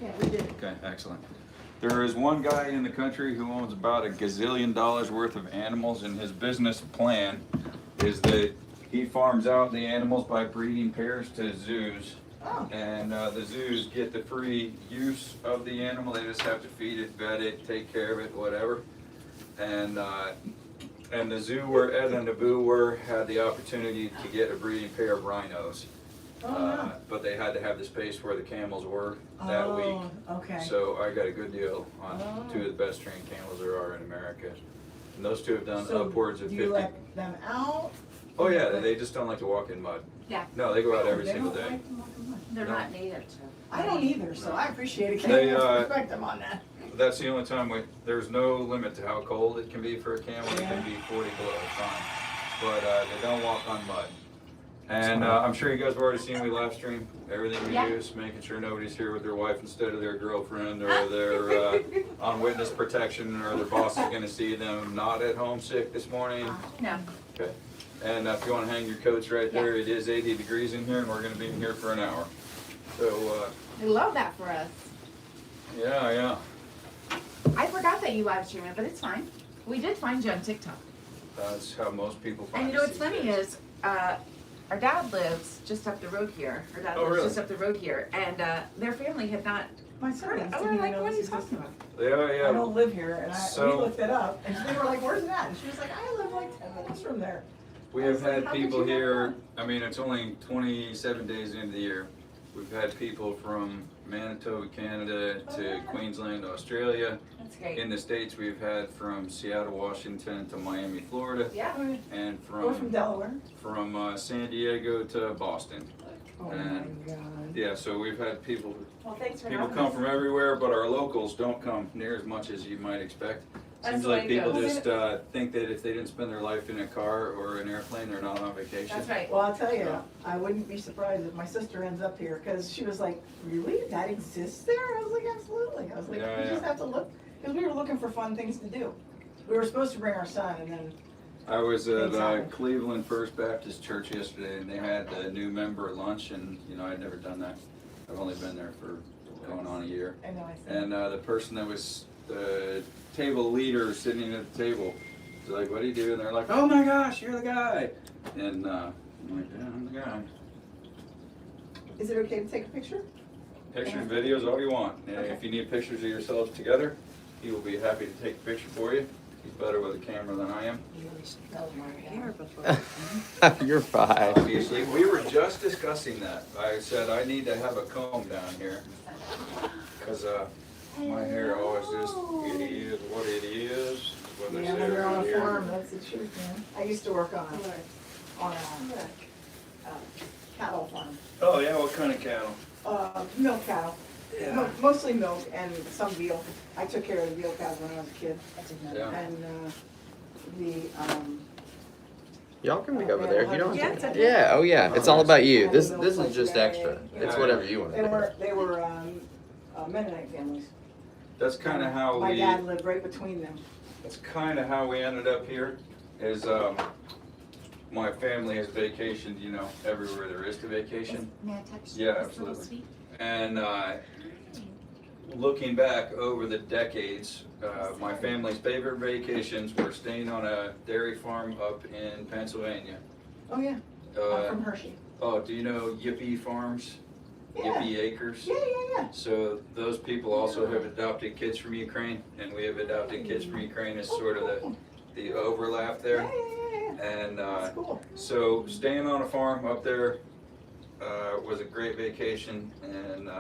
Yeah, we did. Okay, excellent. There is one guy in the country who owns about $1 gazillion worth of animals, and his business plan is that he farms out the animals by breeding pairs to zoos. Oh. And the zoos get the free use of the animal. They just have to feed it, vet it, take care of it, whatever. And the zoo where Ed and Abu were had the opportunity to get a breeding pair of rhinos. But they had to have the space where the camels were that week. Okay. So I got a good deal on 2 of the best trained camels there are in America. And those 2 have done upwards of 50. Do you let them out? Oh yeah, they just don't like to walk in mud. Yeah. No, they go out every They single don't day. like to walk in mud. They're No. not native to. I don't either, so I appreciate it. They, Respect them on that. That's the only time there's no limit to how cold it can be for a camel. It can be 40 below, fine. But they don't walk on mud. And I'm sure you guys have already seen we live stream everything we do, is making sure nobody's here with their wife instead of their girlfriend, or they're on witness protection, or their boss is going to see them not at home sick this morning. No. Okay. And if you want to hang your coats right there, it is 80 degrees in here, and we're going to be in here for an hour. So, They love that for us. yeah. I forgot that you live stream it, but it's fine. We did find you on TikTok. That's how most people find And you know us what's these funny days. is, our dad lives just up the road here. Our dad Oh, lives really? just up the road here, and their family had not My heard son it. didn't Oh, we're like, know what are this you talking existed. about? Yeah. I don't live here, and we So- looked it up, and they were like, "Where's that?" And she was like, "I live like 10 minutes from there." We I have was like, had "How could people you not here, know?" I mean, it's only 27 days into the year. We've had people from Manitoba, Canada to Queensland, Australia. That's great. In the States, we've had from Seattle, Washington to Miami, Florida. Yeah. And We're from Delaware. from San Diego to Boston. Oh And- my God. Yeah, so we've had people Well, thanks for People having come us. from everywhere, but our locals don't come near as much as you might expect. That's Seems the way like it people goes. just think that if they didn't spend their life in a car or an airplane, they're not on vacation. That's right. Well, I'll tell you, I wouldn't be surprised if my sister ends up here, because she was like, "Really? That exists there?" I was like, "Absolutely." I was like, Yeah, "We just have to look," because we were looking for fun things to do. We were supposed to bring our son, and then I was at Exactly. Cleveland First Baptist Church yesterday, and they had a new member lunch, and I'd never done that. I've only been there for going on a year. I know I said, And the person that was the table leader sitting at the table was like, "What do you do?" And they're like, "Oh my gosh, you're the guy!" And I'm like, "Yeah, I'm the guy." "Is it okay to take a picture?" Pictures, videos, all you want. And Okay. if you need pictures of yourselves together, he will be happy to take a picture for you. He's better with a camera than I am. You're fine. Obviously, we were just discussing that. I said I need to have a comb down here because my hair always just, it is what it is. What they Yeah, say when you're on around a here. farm, that's the truth, man. I used to work on a cattle farm. Oh yeah, what kind of cattle? Milk cattle. Mostly milk and some veal. I took care of the veal cows when I was a kid. Yeah. And Y'all can be over there. You don't. Yeah, it's okay. Yeah. Oh yeah. It's all about you. This is just extra. It's whatever you want. they were Mennonite families. That's kind of how My we. dad lived right between them. That's kind of how we ended up here. Is my family has vacationed, everywhere there is to vacation. May I touch Yeah, this little absolutely. sweet? And looking back over the decades, my family's favorite vacations were staying on a dairy farm up in Pennsylvania. Oh yeah, I'm from Hershey. Oh, do you know Yippee Farms? Yeah. Yippee Acres? Yeah. So those people also have adopted kids from Ukraine, and we have adopted kids from Ukraine as sort of the overlap there. Yeah. And That's cool. so staying on a farm up there was a great vacation, and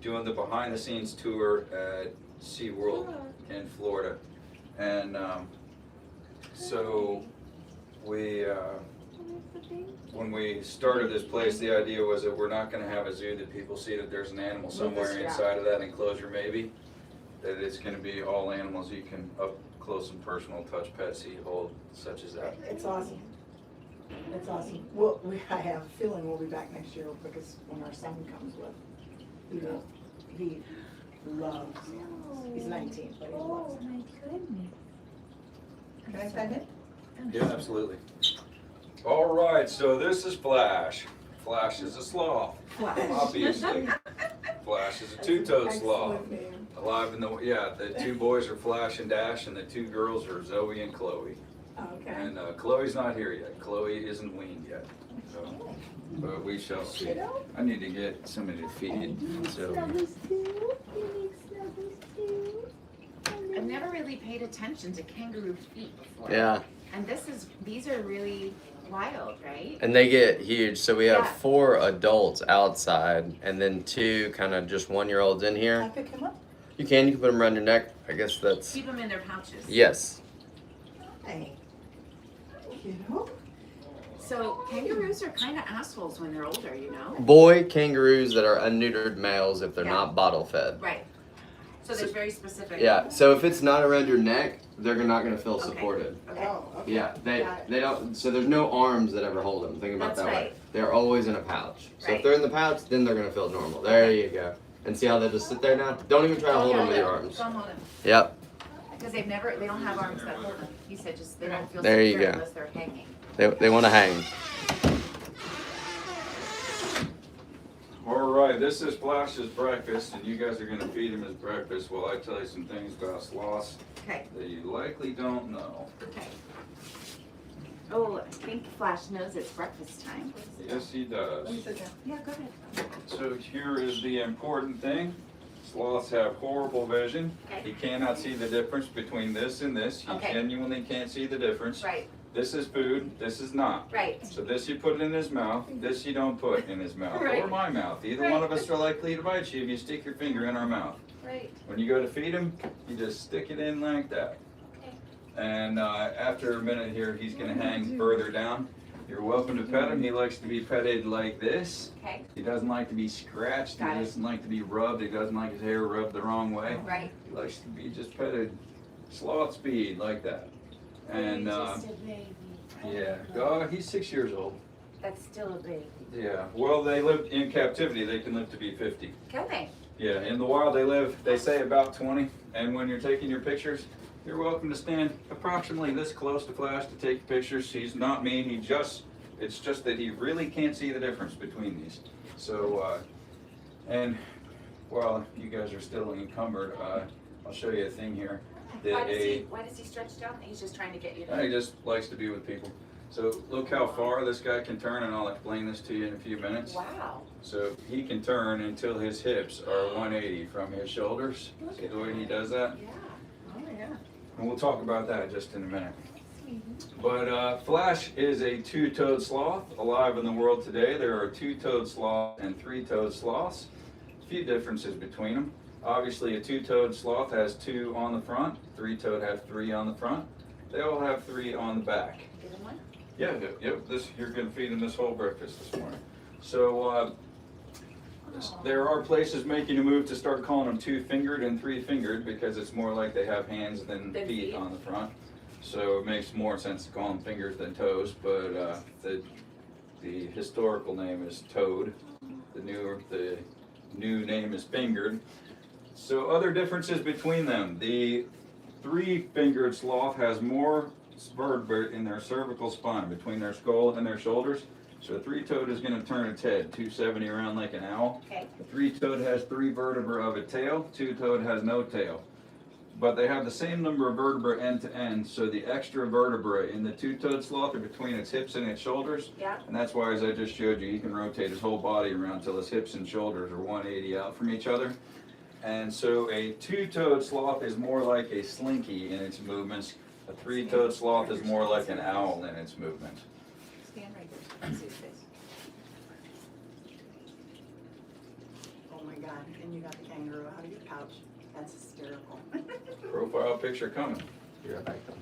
doing the behind the scenes tour at SeaWorld in Florida. And so we, when we started this place, the idea was that we're not gonna have a zoo that people see that there's an animal somewhere inside of that enclosure maybe. That it's gonna be all animals you can up close and personal touch, pet, see, hold, such as that. It's awesome. It's awesome. Well, I have a feeling we'll be back next year, because when our son comes with, he loves animals. He's 19, but he loves Oh them. my goodness. Can I pet him? Yeah, absolutely. All right, so this is Flash. Flash is a sloth, obviously. Flash is a two-toed That's an sloth. excellent name. Alive in the, yeah, the two boys are Flash and Dash, and the two girls are Zoe and Chloe. Okay. And Chloe's not here yet. Chloe isn't weaned yet. So, but we shall see. I need to get somebody to feed Zoe. I've never really paid attention to kangaroo feet before. Yeah, And these are really wild, right? and they get huge. So we have Yeah. 4 adults outside, and then 2 kind of just 1-year-olds in Can I here. pick him up? You can put them around your neck. I guess that's Keep them in their pouches. yes. Hey. You know? So kangaroos are kind of assholes when they're older, you know? Boy kangaroos that are unneutered males if they're Yeah. not bottle fed. Right. So there's very specific. Yeah. So if it's not around your neck, they're not gonna feel Okay. supported. Okay. Oh, okay. Yeah, Got it. they don't. So there's no arms that ever hold them. Think about That's that way. right. They're always in a pouch. So Right. if they're in the pouch, then they're gonna feel normal. There you go. And see how they just sit there now? Don't even try to hold them with your arms. Don't hold them. Yep. Because they don't have arms that hold them. He said just they don't feel There you secure go. unless they're hanging. They want to hang. All right, this is Flash's breakfast, and you guys are gonna feed him his breakfast while I tell you some things about sloths Okay. that you likely don't know. Okay. Oh, I think Flash knows it's breakfast time. Yes, he does. Let me sit down. Yeah, go ahead. So here is the important thing. Sloths have horrible vision. Okay. He cannot see the difference between this and this. He Okay. genuinely can't see the difference. Right, This is food, this is not. right. So this you put in his mouth, this you don't put in his mouth, or Right. my mouth. Either Right. one of us are likely to bite you if you stick your finger in our mouth. Right. When you go to feed him, you just stick it in like that. Okay. And after a minute here, he's gonna hang further down. You're welcome to pet him. He likes to be petted like this. Okay. He doesn't like to be scratched. Got He it. doesn't like to be rubbed. He doesn't like his hair rubbed the wrong way. Right. He likes to be just petted sloth speed like that. And yeah, he's 6 years old. That's still a baby. Yeah, well, they live in captivity. They can live to be 50. Can they? Yeah, in the wild they say about 20. And when you're taking your pictures, you're welcome to stand approximately this close to Flash to take pictures. He's not mean. It's just that he really can't see the difference between these. So, and while you guys are still encumbered, I'll show you a thing here. Why does he stretch down? He's just trying to get you to. He just likes to be with people. So look how far this guy can turn, and I'll explain this to you in a few minutes. Wow. So he can turn until his hips are 180 from his shoulders. See the way he does that? Yeah. Oh yeah. And we'll talk about that just in a minute. But Flash is a two-toed sloth alive in the world today. There are two-toed sloths and three-toed sloths. A few differences between them. Obviously, a two-toed sloth has 2 on the front. Three-toed has 3 on the front. They all have 3 on the back. Give him one. Yeah, yep. You're gonna feed them this whole breakfast this morning. So there are places making a move to start calling them 2-fingered and 3-fingered because it's more like they have hands than Than feet feet. on the front. So it makes more sense to call them fingers than toes. But the historical name is toed. The new name is fingered. So other differences between them: the 3-fingered sloth has more vertebrae in their cervical spine between their skull and their shoulders. So a 3-toed is going to turn its head 270 around like an owl. Okay. A 3-toed has 3 vertebrae of a tail. 2-toed has no tail. But they have the same number of vertebrae end to end. So the extra vertebrae in the 2-toed sloth are between its hips and its shoulders. Yeah. And that's why, as I just showed you, he can rotate his whole body around until his hips and shoulders are 180 out from each other. And so a 2-toed sloth is more like a slinky in its movements. A 3-toed sloth is more like an owl in its movement. Stand right there. See his face. Oh my God, and you got the kangaroo out of your pouch. That's hysterical. Profile picture coming. You're right back then.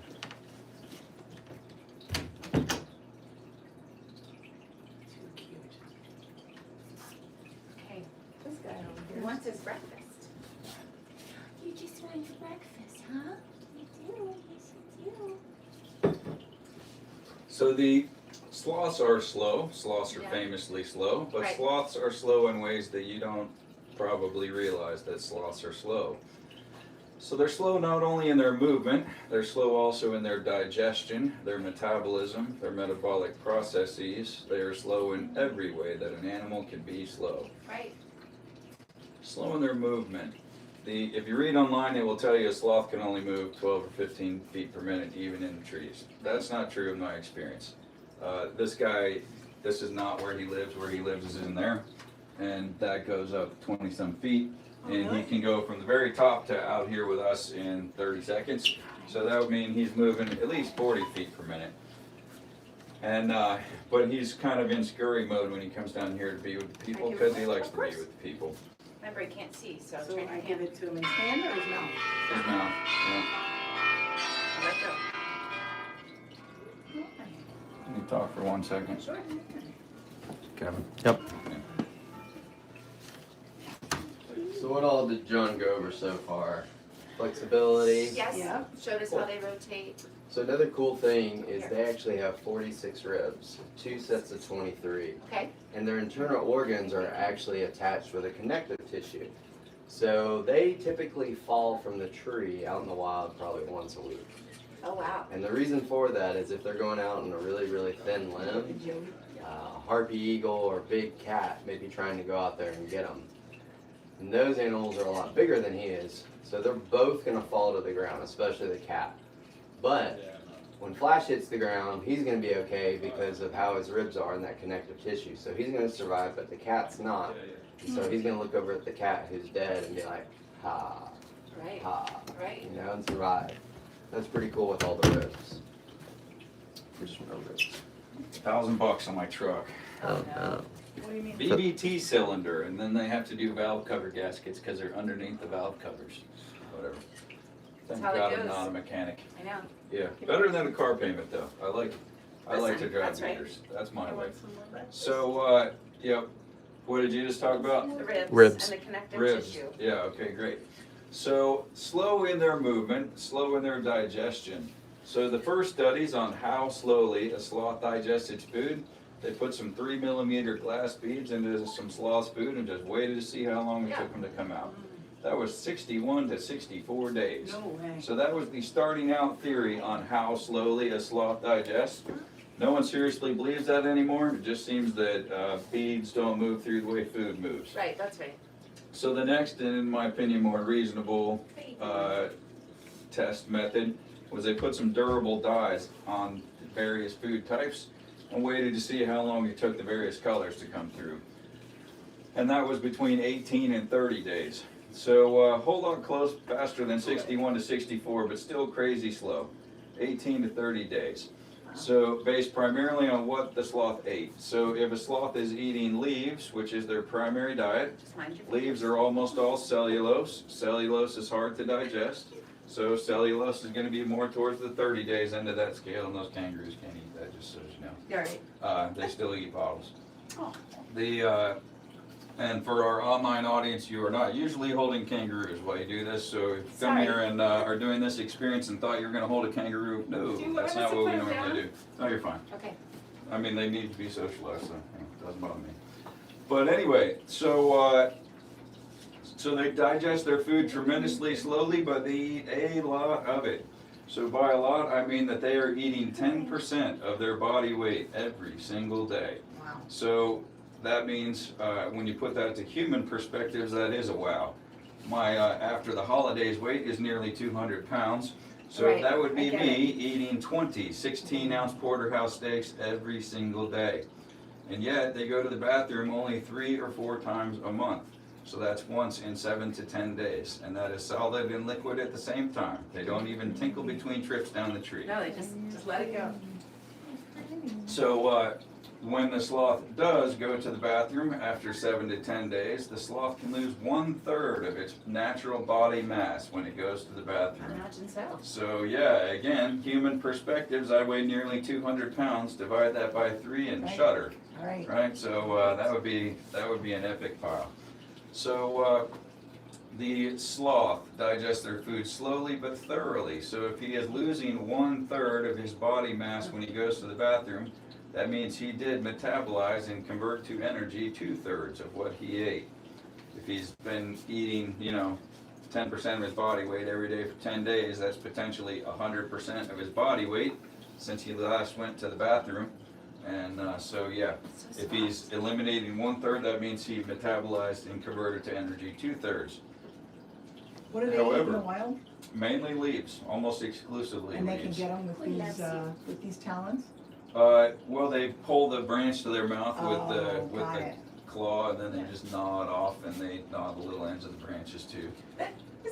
Too cute. Okay. This guy over He here. wants his breakfast. You just want your breakfast, huh? You do. Yes, you do. So the sloths are slow. Sloths are Yeah. famously slow, but Right. sloths are slow in ways that you don't probably realize that sloths are slow. So they're slow not only in their movement, they're slow also in their digestion, their metabolism, their metabolic processes. They are slow in every way that an animal can be slow. Right. Slowing their movement. If you read online, it will tell you a sloth can only move 12 or 15 feet per minute, even in the trees. That's not true in my experience. This guy, this is not where he lives. Where he lives is in there, and that goes up 20 some feet, and he can go from the very top to out here with us in 30 seconds. So that would mean he's moving at least 40 feet per minute. And but he's kind of in scurry mode when he comes down here to be with the people because he likes to be with the people. Remember, he can't see, so So turn I your give hand. it to him in his hand or his mouth? His mouth. Yeah. Let go. Can you talk for 1 second? Sure. Kevin. Yep. So what all did John go over so far? Flexibility. Yes, Yeah. showed us how they rotate. So another cool thing is they actually have 46 ribs, 2 sets of 23. Okay. And their internal organs are actually attached with a connective tissue. So they typically fall from the tree out in the wild probably once a week. Oh, wow. And the reason for that is if they're going out on a really, really thin limb, a harpy eagle or big cat may be trying to go out there and get them. And those animals are a lot bigger than he is, so they're both going to fall to the ground, especially the cat. But when Flash hits the ground, he's going to be okay because of how his ribs are in that connective tissue. So he's going to survive, but the cat's not. And so he's going to look over at the cat who's dead and be like, ha, Right. ha, Right. you know, and survive. That's pretty cool with all the ribs. There's no ribs. $1,000 on my truck. Oh, no. What do you mean? BBT cylinder, and then they have to do valve cover gaskets because they're underneath the valve covers. Whatever. Thank how it God I'm goes. not a mechanic. I know. Yeah, better than a car payment though. I like to Listen, drive that's right. meters. That's my I way. want some more breakfast. So, yep. What did you just talk about? The ribs, Ribs. and the connective Ribs. tissue. Yeah. Okay. Great. So slow in their movement, slow in their digestion. So the first studies on how slowly a sloth digests its food, they put some 3mm glass beads into some sloth's food and just waited to see how long it took them to come out. That was 61 to 64 days. No way. So that was the starting out theory on how slowly a sloth digests. No one seriously believes that anymore. It just seems that beads don't move through the way food moves. Right, that's right. So the next, and in my opinion, more reasonable test method was they put some durable dyes on various food types and waited to see how long it took the various colors to come through. And that was between 18 and 30 days. So hold on close, faster than 61 to 64, but still crazy slow, 18 to 30 days. So based primarily on what the sloth ate. So if a sloth is eating leaves, which is their primary diet, Just mind your leaves are almost all cellulose. Cellulose is hard to digest. So cellulose is going to be more towards the 30 days end of that scale, and those kangaroos can't eat that, just so you know. All right. They still eat bottles. Oh. And for our online audience, you are not usually holding kangaroos while you do this. So if you come Sorry. here and are doing this experience and thought you were going to hold a kangaroo, no, Do you that's want not us to what we put 'em normally down? do. No, you're fine. Okay. I mean, they need to be socialized, so it doesn't bother me. But anyway, so they digest their food tremendously slowly, but they eat a lot of it. So by a lot, I mean that they are eating 10% of their body weight every single day. Wow. So that means when you put that to human perspectives, that is a wow. My after the holidays weight is nearly 200 pounds. So Right, that would I be get me it. eating 20 16-ounce porterhouse steaks every single day. And yet they go to the bathroom only 3 or 4 times a month. So that's once in 7 to 10 days. And that is solid and liquid at the same time. They don't even tinkle between trips down the tree. No, they just let it go. So when the sloth does go to the bathroom after 7 to 10 days, the sloth can lose 1/3 of its natural body mass when it goes to the I bathroom. imagine so. So yeah, again, human perspectives, I weigh nearly 200 pounds, divide that by 3 and Right. shudder, All right. right? So that would be an epic pile. So the sloth digests their food slowly but thoroughly. So if he is losing 1/3 of his body mass when he goes to the bathroom, that means he did metabolize and convert to energy 2/3 of what he ate. If he's been eating, 10% of his body weight every day for 10 days, that's potentially 100% of his body weight since he last went to the bathroom. And so yeah, So if he's eliminating 1/3, that means he metabolized and converted to energy 2/3. What do they eat in However- the wild? Mainly leaves, almost exclusively And they can leaves. get them with these talons? Well, they pull the branch to their mouth with Oh, the got it. claw, and then they just gnaw it off, and they gnaw the little ends of the branches too.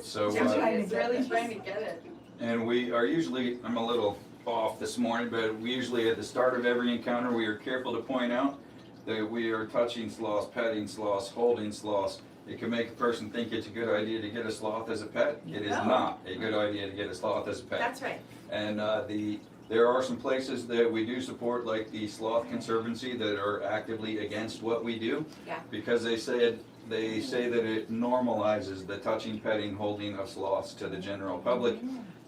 So, Just trying to He's get really this. trying to get it. and we are usually, I'm a little off this morning, but we usually at the start of every encounter, we are careful to point out that we are touching sloths, petting sloths, holding sloths. It can make a person think it's a good idea to get a sloth as a pet. It is No. not a good idea to get a sloth as a pet. That's right. And there are some places that we do support, like the Sloth Conservancy, that are actively against what we do. Yeah. Because they say that it normalizes the touching, petting, holding of sloths to the general public,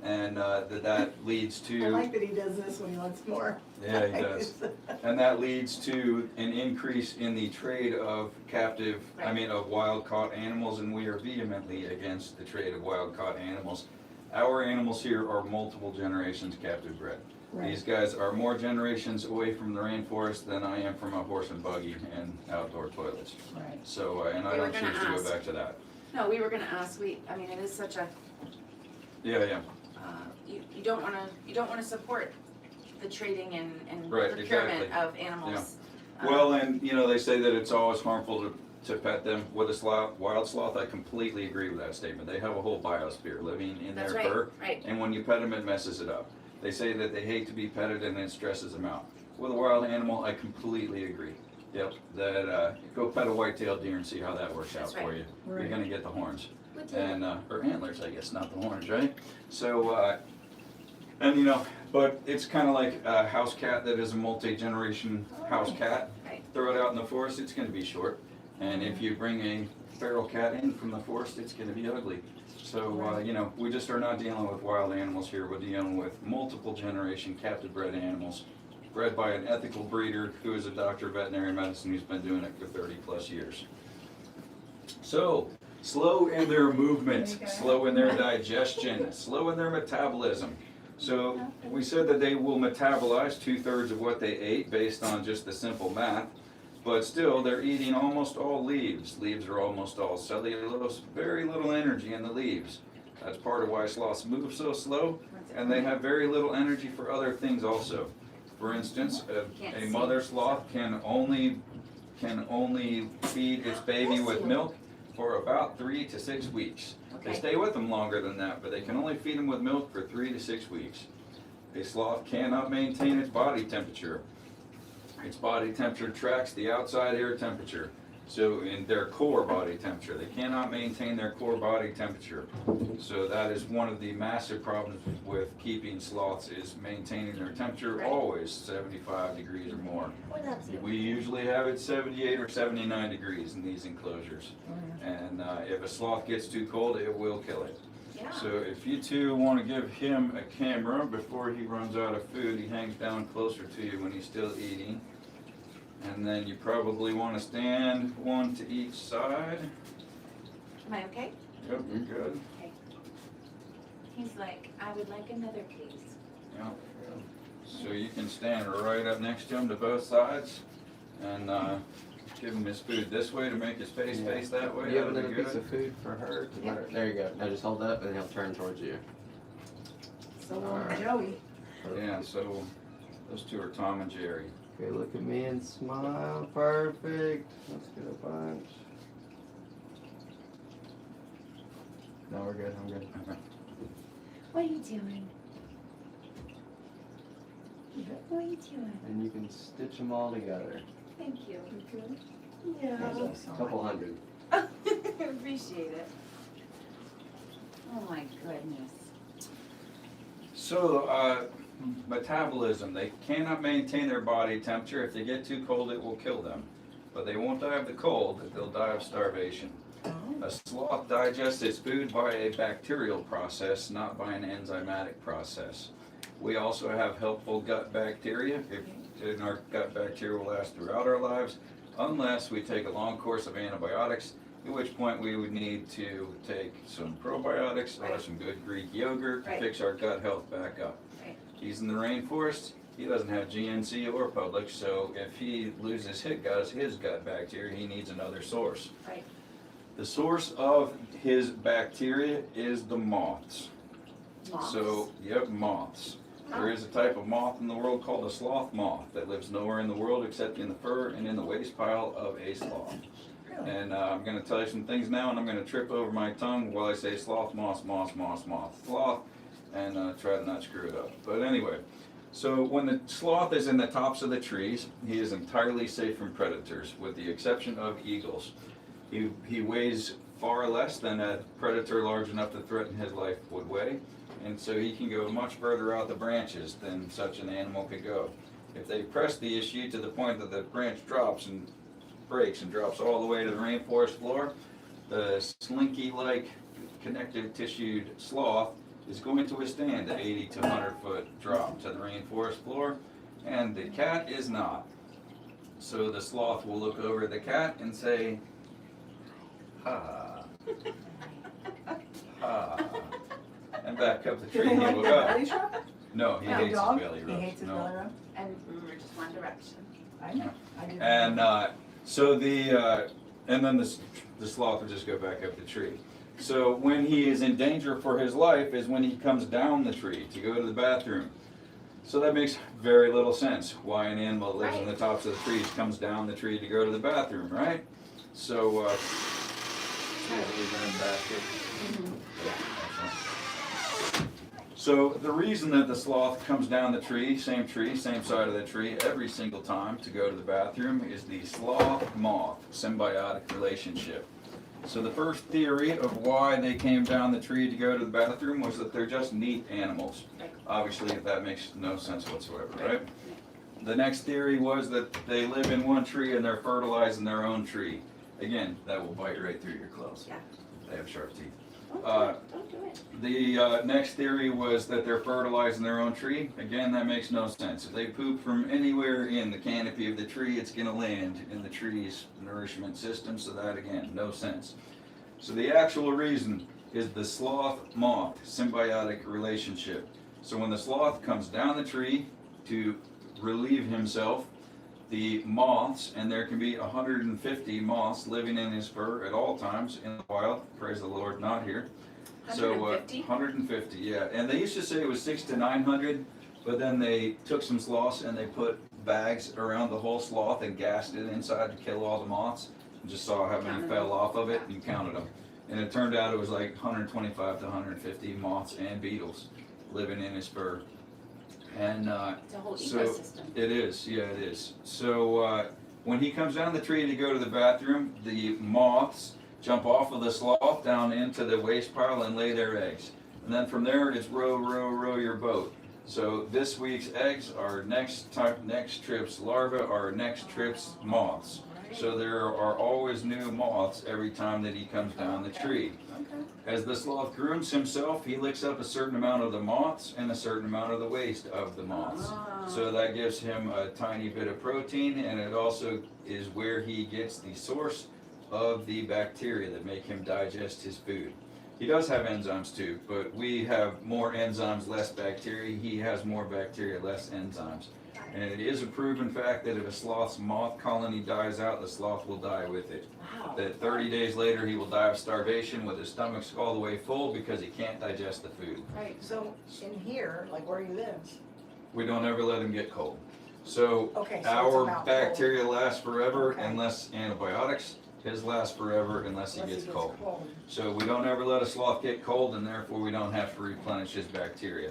and that leads I to, like that he does this when he wants more. yeah, he does. And that leads to an increase in the trade of of wild-caught animals, and we are vehemently against the trade of wild-caught animals. Our animals here are multiple generations captive bred. These guys are more generations away from the rainforest than I am from a horse and buggy and outdoor toilets. Right. So, and I We were don't gonna choose to go ask. back to that. No, we were gonna ask, I mean, it is such a, Yeah. you don't wanna support the trading and Right, procurement exactly. of animals. Well, and they say that it's always harmful to pet them. With a wild sloth, I completely agree with that statement. They have a whole biosphere living in That's their right, fur, right. and when you pet them, it messes it up. They say that they hate to be petted and it stresses them out. With a wild animal, I completely agree. Yep, that go pet a white-tailed deer and see how that works out That's for right. you. Right. You're gonna get the horns What do and or antlers, I guess, not the horns, right? So, and but it's kind of like a house cat that is a multi-generation house cat. Right. Throw it out in the forest, it's gonna be short. And if you bring a feral cat in from the forest, it's gonna be ugly. So, we just are not dealing with wild animals here. We're dealing with multiple generation captive bred animals, bred by an ethical breeder who is a doctor of veterinary medicine who's been doing it for 30+ years. So, slow in their movement, slow in their digestion, slow in their metabolism. So, we said that they will metabolize 2/3 of what they ate based on just the simple math. But still, they're eating almost all leaves. Leaves are almost all cellulose, very little energy in the leaves. That's part of why sloths move so slow, and they have very little energy for other things also. For instance, a mother sloth can only feed its baby with milk for about 3 to 6 weeks. They Okay. stay with them longer than that, but they can only feed them with milk for 3 to 6 weeks. A sloth cannot maintain its body temperature. Its body temperature tracks the outside air temperature. So in their core body temperature, they cannot maintain their core body temperature. So that is one of the massive problems with keeping sloths, is maintaining their temperature Right. always 75 degrees or more. What up, Zoe? We usually have it 78 or 79 degrees in these enclosures. And if a sloth gets too cold, it will kill it. Yeah. So if you two want to give him a camera before he runs out of food, he hangs down closer to you when he's still eating. And then you probably want to stand one to each side. Am I okay? Yep, you're good. He's like, I would like another, please. Yep. So you can stand right up next to him to both sides and give him his food this way to make his face face that way. Do you have That'll be another piece good. of food for her? To let her? There you go. Now just hold that and he'll turn towards you. So will Joey. Yeah, so those two are Tom and Jerry. Okay, look at me and smile. Perfect. Let's get a bunch. No, we're good. I'm good. What are you doing? What are you doing? And you can stitch them all together. Thank you. Yeah. There's a couple hundred. Appreciate it. Oh my goodness. So, metabolism, they cannot maintain their body temperature. If they get too cold, it will kill them. But they won't die of the cold, they'll die of starvation. A sloth digests its food by a bacterial process, not by an enzymatic process. We also have helpful gut bacteria. And our gut bacteria will last throughout our lives, unless we take a long course of antibiotics, at which point we would need to take some probiotics or some good Greek yogurt to Right. fix our gut health back up. Right. He's in the rainforest. he doesn't have GNC or Publix, so if he loses his gut bacteria, he needs another source. Right. The source of his bacteria is the moths. Moths? So, yep, moths. There is a type of moth in the world called a sloth-moth that lives nowhere in the world except in the fur and in the waste pile of a sloth. Really? And I'm going to tell you some things now, and I'm going to trip over my tongue while I say sloth, moth, sloth, and try to not screw it up. But anyway, so when the sloth is in the tops of the trees, he is entirely safe from predators, with the exception of eagles. He weighs far less than a predator large enough to threaten his life would weigh, and so he can go much further out the branches than such an animal could go. If they press the issue to the point that the branch drops and breaks and drops all the way to the rainforest floor, the slinky-like connective tissued sloth is going to withstand the 80 to 100 foot drop to the rainforest floor, and the cat is not. So the sloth will look over at the cat and say, ha, ha, and back up the Do tree they he like will that go. belly rub? No, he The hates his dog? belly He rubs. hates his No. belly rub? And we're just one direction. I know, I did. And so and then the sloth will just go back up the tree. So when he is in danger for his life is when he comes down the tree to go to the bathroom. So that makes very little sense why an animal that lives in the tops of the trees comes down the tree to go to the bathroom, right? So, so the reason that the sloth comes down the tree, same side of the tree, every single time to go to the bathroom is the sloth-moth symbiotic relationship. So the first theory of why they came down the tree to go to the bathroom was that they're just neat animals. Obviously, that makes no sense whatsoever, right? The next theory was that they live in one tree and they're fertilizing their own tree. Again, that will bite right through your clothes. Yeah. They have sharp teeth. Don't do it. The next theory was that they're fertilizing their own tree. Again, that makes no sense. If they poop from anywhere in the canopy of the tree, it's going to land in the tree's nourishment system, so that, again, no sense. So the actual reason is the sloth-moth symbiotic relationship. So when the sloth comes down the tree to relieve himself, the moths, and there can be 150 moths living in his fur at all times in the wild, praise the Lord, not here. So 150? 150, yeah. And they used to say it was 600 to 900, but then they took some sloths and they put bags around the whole sloth and gassed it inside to kill all the moths. And just saw how many fell off of it and counted them. And it turned out it was like 125 to 150 moths and beetles living in his fur. And It's a whole so ecosystem. it is, yeah, it is. So when he comes down the tree to go to the bathroom, the moths jump off of the sloth down into the waste pile and lay their eggs. And then from there, it's row, row, row your boat. So this week's eggs are next trip's larvae are next trip's moths. So there are always new moths every time that he comes down the tree. As the sloth grooms himself, he licks up a certain amount of the moths and a certain amount of the waste of the moths. So that gives him a tiny bit of protein, and it also is where he gets the source of the bacteria that make him digest his food. He does have enzymes too, but we have more enzymes, less bacteria. He has more bacteria, less enzymes. And it is a proven fact that if a sloth's moth colony dies out, the sloth will die with it. Wow. That 30 days later he will die of starvation with his stomach all the way full because he can't digest the food. Right. So in here, like where he lives, We don't ever let him get cold. So okay, so it's our about bacteria lasts forever Okay. unless antibiotics. His lasts forever unless he unless gets cold. cold. So we don't ever let a sloth get cold, and therefore we don't have to replenish his bacteria.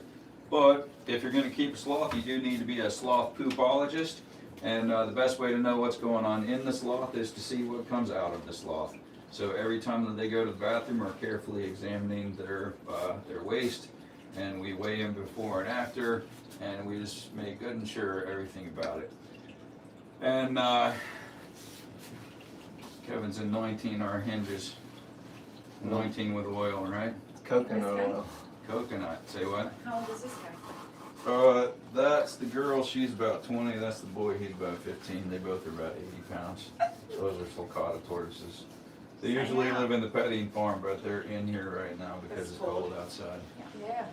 But if you're going to keep a sloth, you do need to be a sloth poopologist. And the best way to know what's going on in the sloth is to see what comes out of the sloth. So every time that they go to the bathroom, we're carefully examining their waste, and we weigh them before and after, and we just make good and sure everything about it. And Kevin's anointing our hinges. Anointing with oil, right? Coconut oil. Coconut. Say what? How old is this guy? That's the girl. She's about 20. That's the boy. He's about 15. They both are about 80 pounds. Those are sulcata tortoises. They usually live in the petting farm, but they're in here right now because it's cold outside. Yeah.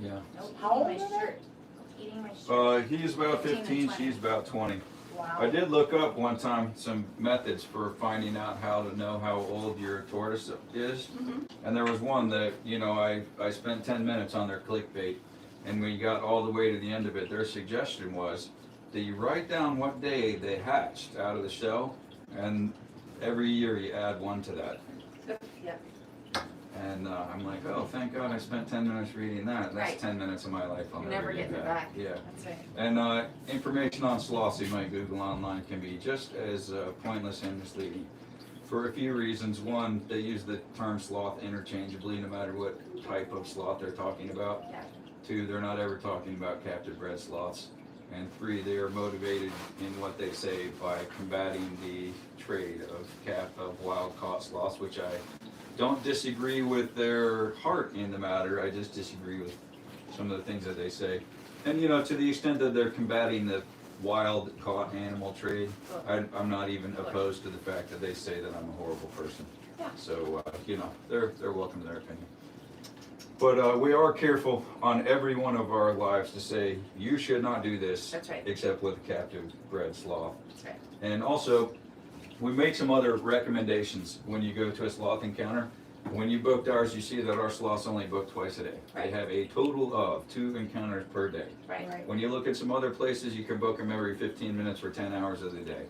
Yeah. Nope. How old My are they? shirt. eating restrictions? He's about 15 and 15, 20. she's about 20. Wow. I did look up one time some methods for finding out how to know how old your tortoise is. And there was one that, you know, I spent 10 minutes on their clickbait, and when you got all the way to the end of it, their suggestion was that you write down what day they hatched out of the shell, and every year you add one to that. Yep. And I'm like, oh, thank God I spent 10 minutes reading that. That's Right. 10 minutes of my life I'll You're never never get getting it back. back. Yeah. That's right. And information on sloths you might Google online can be just as pointless and misleading for a few reasons. One, they use the term sloth interchangeably no matter what type of sloth they're talking about. Yeah. Two, they're not ever talking about captive bred sloths. And three, they are motivated in what they say by combating the trade of wild caught sloths, which I don't disagree with their heart in the matter. I just disagree with some of the things that they say. And you know, to the extent that they're combating the wild caught animal trade, I'm not even opposed to the fact that they say that I'm a horrible person. Yeah. So you know, they're welcome to their opinion. But we are careful on every one of our lives to say you should not do this. That's right. Except with a captive bred sloth. That's right. And also, we make some other recommendations when you go to a sloth encounter. When you booked ours, you see that our sloths only book twice a day. Right. They have a total of 2 encounters per day. Right. Right. When you look at some other places, you can book them every 15 minutes for 10 hours of the day.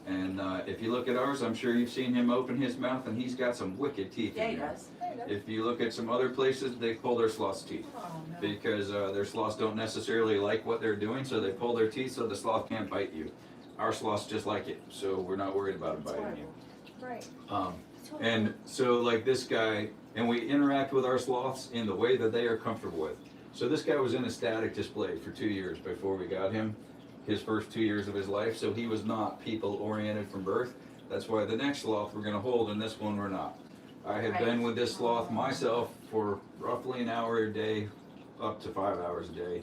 And if you look at ours, I'm sure you've seen him open his mouth, and he's got some wicked teeth Yeah, in he there. does. If you look at some other places, they pull their sloth's teeth Oh, no. because their sloths don't necessarily like what they're doing, so they pull their teeth so the sloth can't bite you. Our sloths just like it, so we're not worried about them biting you. Right. And so like this guy, and we interact with our sloths in the way that they are comfortable with. So this guy was in a static display for 2 years before we got him, his first 2 years of his life, so he was not people oriented from birth. That's why the next sloth we're gonna hold and this one we're not. I had been with this sloth myself for roughly an hour a day, up to 5 hours a day,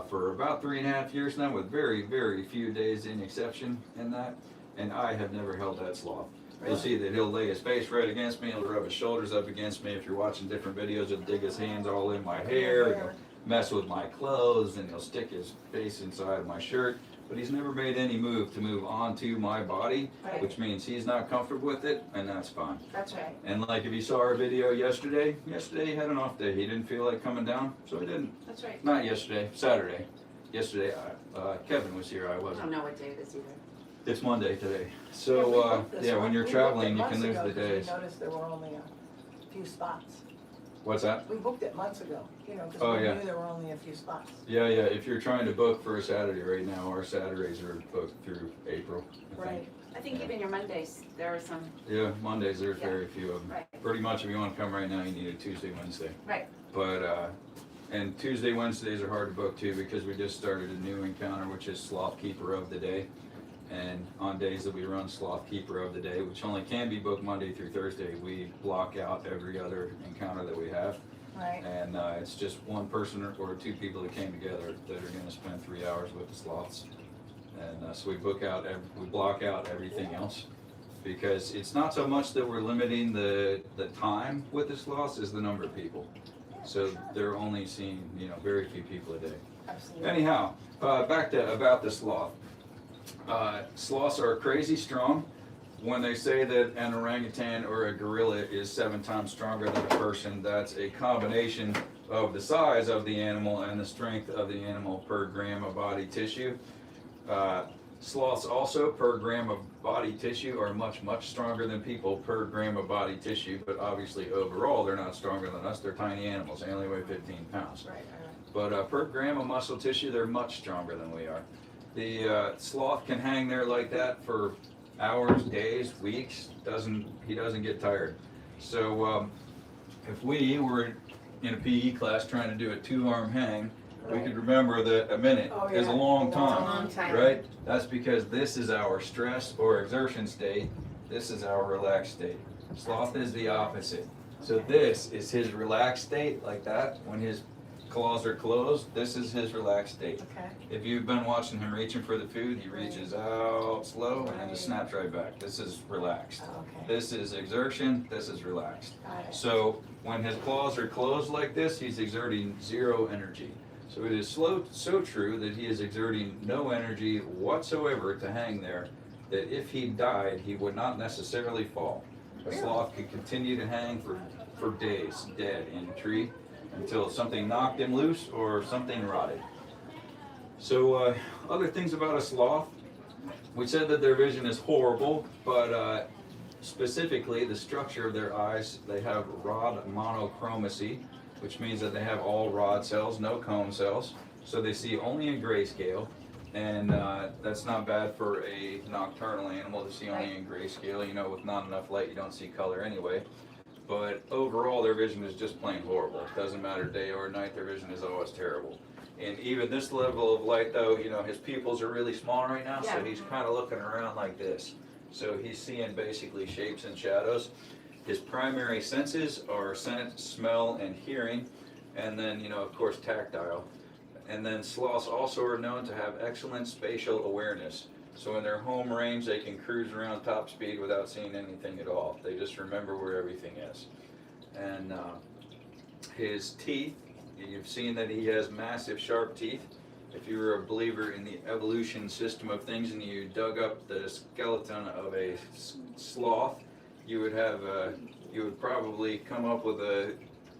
for about 3.5 years now, with very, very few days in exception in that, and I have never held that sloth. You'll see that he'll lay his face right against me, he'll rub his shoulders up against me. If you're watching different videos, he'll dig his hands all in my hair, he'll mess with my clothes, and he'll stick his face inside my shirt. But he's never made any move to move onto my body, Right. which means he's not comfortable with it, and that's fine. That's right. And like if you saw our video yesterday he had an off day. He didn't feel like coming down, so he didn't. That's right. Not yesterday, Saturday. Yesterday, Kevin was here, I I wasn't. don't know what day it is either. It's Monday today. Yeah, we So, booked this yeah, one. when you're We booked it traveling, you months can lose ago the 'cause days. We noticed there were only a few spots. What's that? We booked it months ago, you know, Oh, because we yeah. knew there were only a few spots. Yeah, if you're trying to book for a Saturday right now, our Saturdays are booked through April, I Right. think. I think even your Mondays, there are some. Yeah, Mondays, there's Yeah. very few of them. Right. Pretty much if you want to come right now, you need a Tuesday, Wednesday. Right. But, and Tuesday, Wednesdays are hard to book too because we just started a new encounter, which is Sloth Keeper of the Day. And on days that we run Sloth Keeper of the Day, which only can be booked Monday through Thursday, we block out every other encounter that we have. Right. And it's just one person or 2 people that came together that are gonna spend 3 hours with the sloths. And so we block out everything else. Because it's not so much that we're limiting the time with the sloths as the number of people. So they're only seeing, you know, very few people a day. Absolutely. Anyhow, back to about the sloth. Sloths are crazy strong. When they say that an orangutan or a gorilla is 7 times stronger than a person, that's a combination of the size of the animal and the strength of the animal per gram of body tissue. Sloths also per gram of body tissue are much, much stronger than people per gram of body tissue, but obviously overall they're not stronger than us. They're tiny animals, they only weigh 15 pounds. Right, right. But per gram of muscle tissue, they're much stronger than we are. The sloth can hang there like that for hours, days, weeks. He doesn't get tired. So if we were in a PE class trying to do a 2-arm hang, we could remember that a minute Oh, is a yeah. long It's a time, long time. right? That's because this is our stress or exertion state. This is our relaxed state. Sloth is the opposite. So this is his relaxed state, like that. When his claws are closed, this is his relaxed state. Okay. If you've been watching him reaching for the food, he reaches out slow and then just snaps right back. This is relaxed. Okay. This is exertion, this is relaxed. Got it. So when his claws are closed like this, he's exerting 0 energy. So it is so true that he is exerting no energy whatsoever to hang there, that if he died, he would not necessarily fall. A sloth could continue to hang for days, dead in a tree, until something knocked him loose or something rotted. So other things about a sloth, we said that their vision is horrible, but specifically the structure of their eyes, they have rod monochromacy, which means that they have all rod cells, no cone cells, so they see only in grayscale, and that's not bad for a nocturnal animal to see only in grayscale. You know, with not enough light you don't see color anyway, but overall their vision is just plain horrible. It doesn't matter day or night, their vision is always terrible. And even this level of light though, you know, his pupils are really small right now, so he's kind of looking around like this. So he's seeing basically shapes and shadows. His primary senses are scent, smell, and hearing, and then, you know, of course, tactile. And then sloths also are known to have excellent spatial awareness. So in their home range, they can cruise around top speed without seeing anything at all. They just remember where everything is. And his teeth, you've seen that he has massive sharp teeth. If you were a believer in the evolution system of things and you dug up the skeleton of a sloth, you would probably come up with a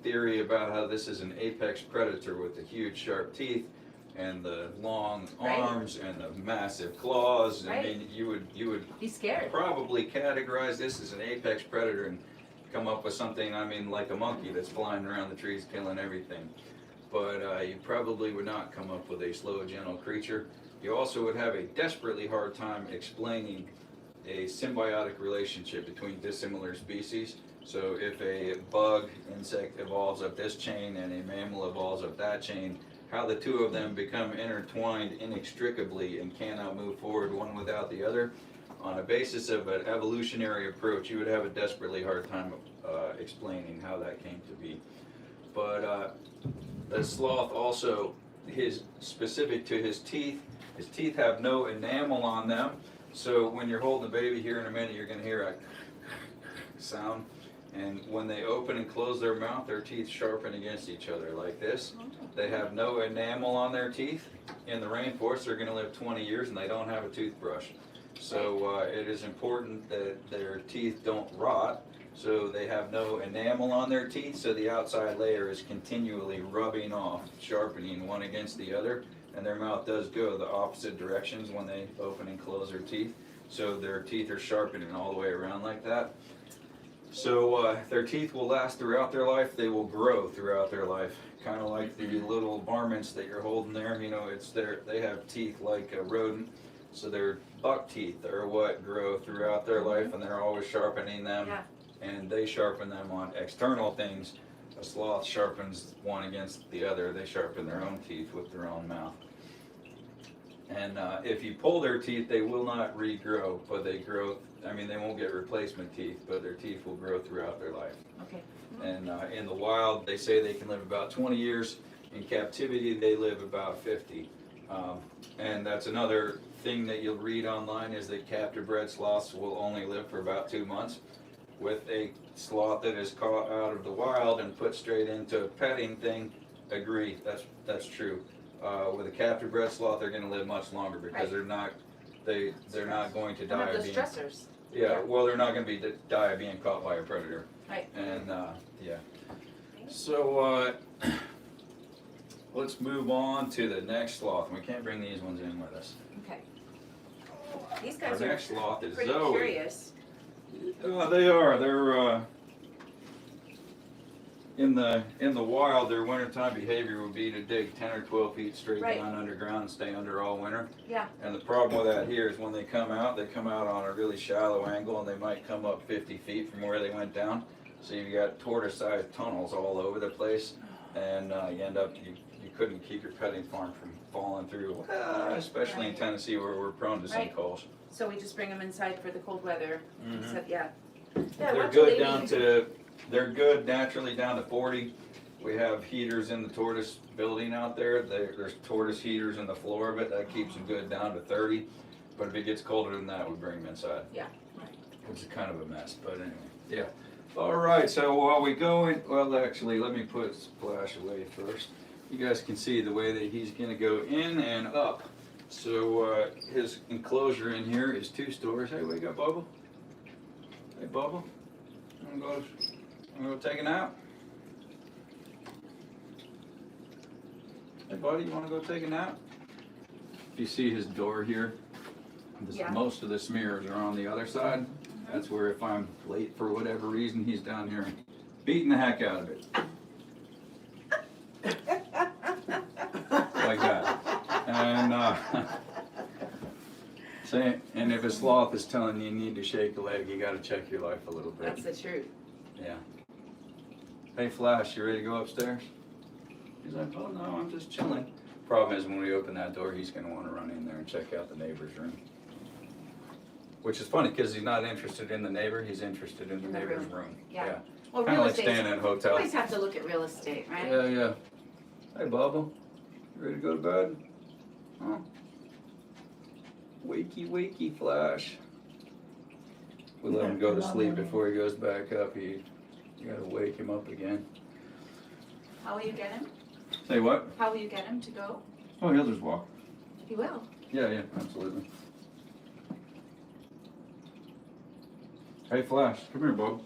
theory about how this is an apex predator with the huge sharp teeth and the long arms and the massive claws. I mean, you would Be scared. probably categorize this as an apex predator and come up with something, I mean, like a monkey that's flying around the trees killing everything. But you probably would not come up with a slow, gentle creature. You also would have a desperately hard time explaining a symbiotic relationship between dissimilar species. So if a bug insect evolves up this chain and a mammal evolves up that chain, how the two of them become intertwined inextricably and cannot move forward one without the other, on a basis of an evolutionary approach, you would have a desperately hard time explaining how that came to be. But the sloth also, specific to his teeth have no enamel on them. So when you're holding the baby here in a minute, you're going to hear a sound. And when they open and close their mouth, their teeth sharpen against each other like this. They have no enamel on their teeth. In the rainforest, they're going to live 20 years and they don't have a toothbrush. So it is important that their teeth don't rot. So they have no enamel on their teeth, so the outside layer is continually rubbing off, sharpening one against the other. And their mouth does go the opposite directions when they open and close their teeth. So their teeth are sharpening all the way around like that. So their teeth will last throughout their life. They will grow throughout their life. Kind of like the little varmints that you're holding there. You know, they have teeth like a rodent. So their buck teeth are what grow throughout their life, and they're always sharpening them. Yeah. And they sharpen them on external things. A sloth sharpens one against the other. They sharpen their own teeth with their own mouth. And if you pull their teeth, they will not regrow, but they grow. I mean, they won't get replacement teeth, but their teeth will grow throughout their life. Okay. And in the wild, they say they can live about 20 years. In captivity, they live about 50. And that's another thing that you'll read online, is that captive bred sloths will only live for about 2 months. With a sloth that is caught out of the wild and put straight into a petting thing, agree, that's true. With a captive bred sloth, they're going to live much longer because they're not going to die Some of of the being stressors. well, they're not going to die of being caught by a predator. Right. And so let's move on to the next sloth. We can't bring these ones in with us. Okay. These Our guys next sloth are is pretty Zoe. curious. They are. They're in the wild. Their wintertime behavior would be to dig 10 or 12 feet straight down underground and stay under all winter. Yeah. And the problem with that here is when they come out on a really shallow angle, and they might come up 50 feet from where they went down. So you've got tortoise-sized tunnels all over the place, and you end up you couldn't keep your petting farm from falling through, especially in Tennessee where we're prone to sinkholes. So we just bring them inside for the cold weather. Mhm. So, yeah. They're good they're good naturally down to 40. We have heaters in the tortoise building out there. There's tortoise heaters in the floor of it. That keeps them good down to 30. But if it gets colder than that, we bring them inside. Yeah. It's kind of a mess, but anyway, yeah. All right, so while we go in, well, actually, let me put Splash away first. you guys can see the way that he's gonna go in and up. So his enclosure in here is 2 stories. Hey, wake up, Bubba. Hey, Bubba. I'm gonna go take a nap. Hey, buddy, you wanna go take a nap? If you see his door here, Yeah. most of the smears are on the other side. That's where if I'm late for whatever reason, he's down here beating the heck out of it. Like that. And and if a sloth is telling you need to shake a leg, you gotta check your life a little bit. That's the truth. Yeah. Hey Flash, you ready to go upstairs? He's like, oh no, I'm just chilling. Problem is when we open that door, he's gonna wanna run in there and check out the neighbor's room. Which is funny, because he's not interested in the neighbor, he's interested in the neighbor's room. Yeah. Well, Kinda real like estate. staying in a You hotel. always have to look at real estate, right? Yeah, yeah. Hey Bubba, you ready to go to bed? Huh? Wakey, wakey, Flash. We let him go to sleep before he goes back up. You gotta wake him up again. How will you get him? Say what? How will you get him to go? Oh, he'll just walk. He will. Yeah, yeah, absolutely. Hey Flash, come here, Bub.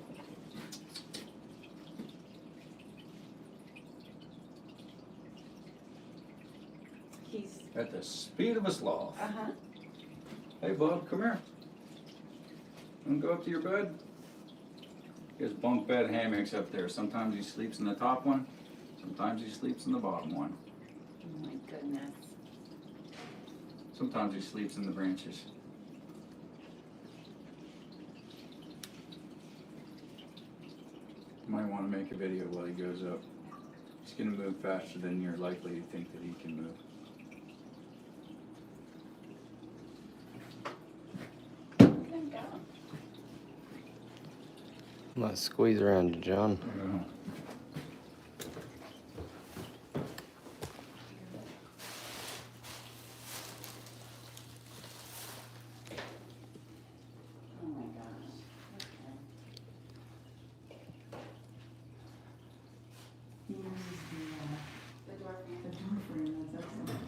He's. At the speed of a sloth. Uh-huh. Hey Bub, come here. Wanna go up to your bed? He has bunk bed hammocks up there. Sometimes he sleeps in the top one, sometimes he sleeps in the bottom one. Oh my goodness. Sometimes he sleeps in the branches. Might want to make a video while he goes up. He's going to move faster than you're likely to think that he can move. Let's squeeze around you, John. Oh my gosh. He uses The door the door frame, that's excellent.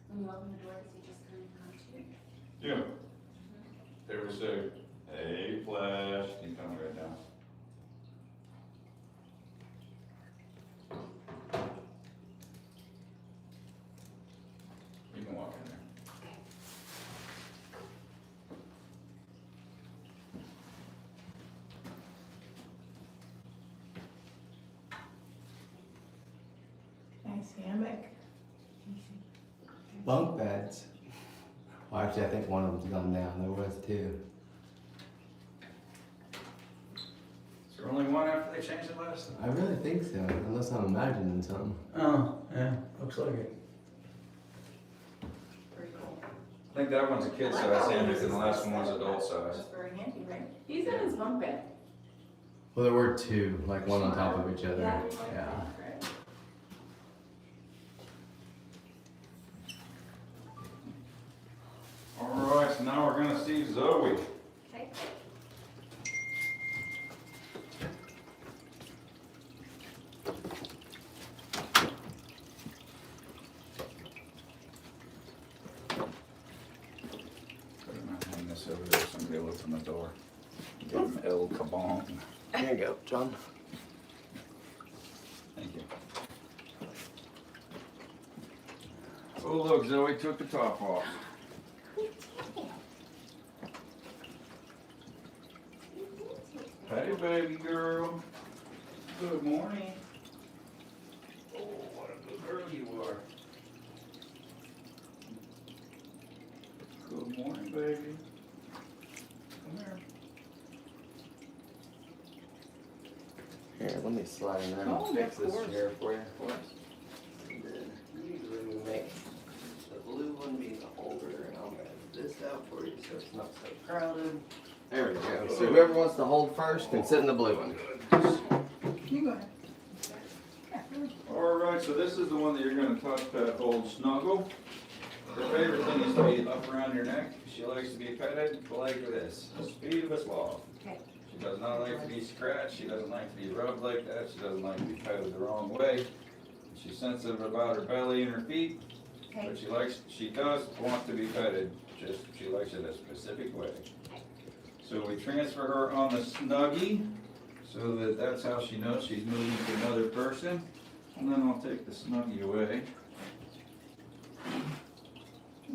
When you open the door, does he just kind of come to you? Yeah. They would say, hey Flash, he's coming right down. You can walk in there. Nice hammock. Bunk beds. Well, actually, I think one of them's gone down. There was 2. Is there only one after they changed it last time? I really think so, unless I'm imagining something. Oh, yeah, looks like it. Pretty cool. I think that one's a kid size hammock and the last one was adult size. That's very handy, right? He's in his bunk bed. Well, there were 2, like one on top of each other. Yeah. Yeah. Right. Alright, so now we're gonna see Zoe. Okay. Hang this over there, somebody will open the door. Give him El Cabong. There you go, John. Thank you. Oh look, Zoe took the top off. Hey baby girl. Good morning. Oh, what a good girl you are. Good morning, baby. Come here. Here, let me slide in there Oh, and fix of this course. chair for you. And then usually we make the blue one be the holder, and I'll move this out for you so it's not so crowded. There we go. So whoever wants to hold first can sit in the blue one. You go ahead. Alright, so this is the one that you're gonna touch, that old snuggle. Her favorite thing is to be up around your neck. She likes to be petted like this, the speed of a sloth. Okay. She does not like to be scratched. She doesn't like to be rubbed like that. She doesn't like to be petted the wrong way. She's sensitive about her belly and her feet, Okay. but she does want to be petted. Just she likes it a specific way. So we transfer her on the Snuggie, so that's how she knows she's moving to another person. And then I'll take the Snuggie away. Here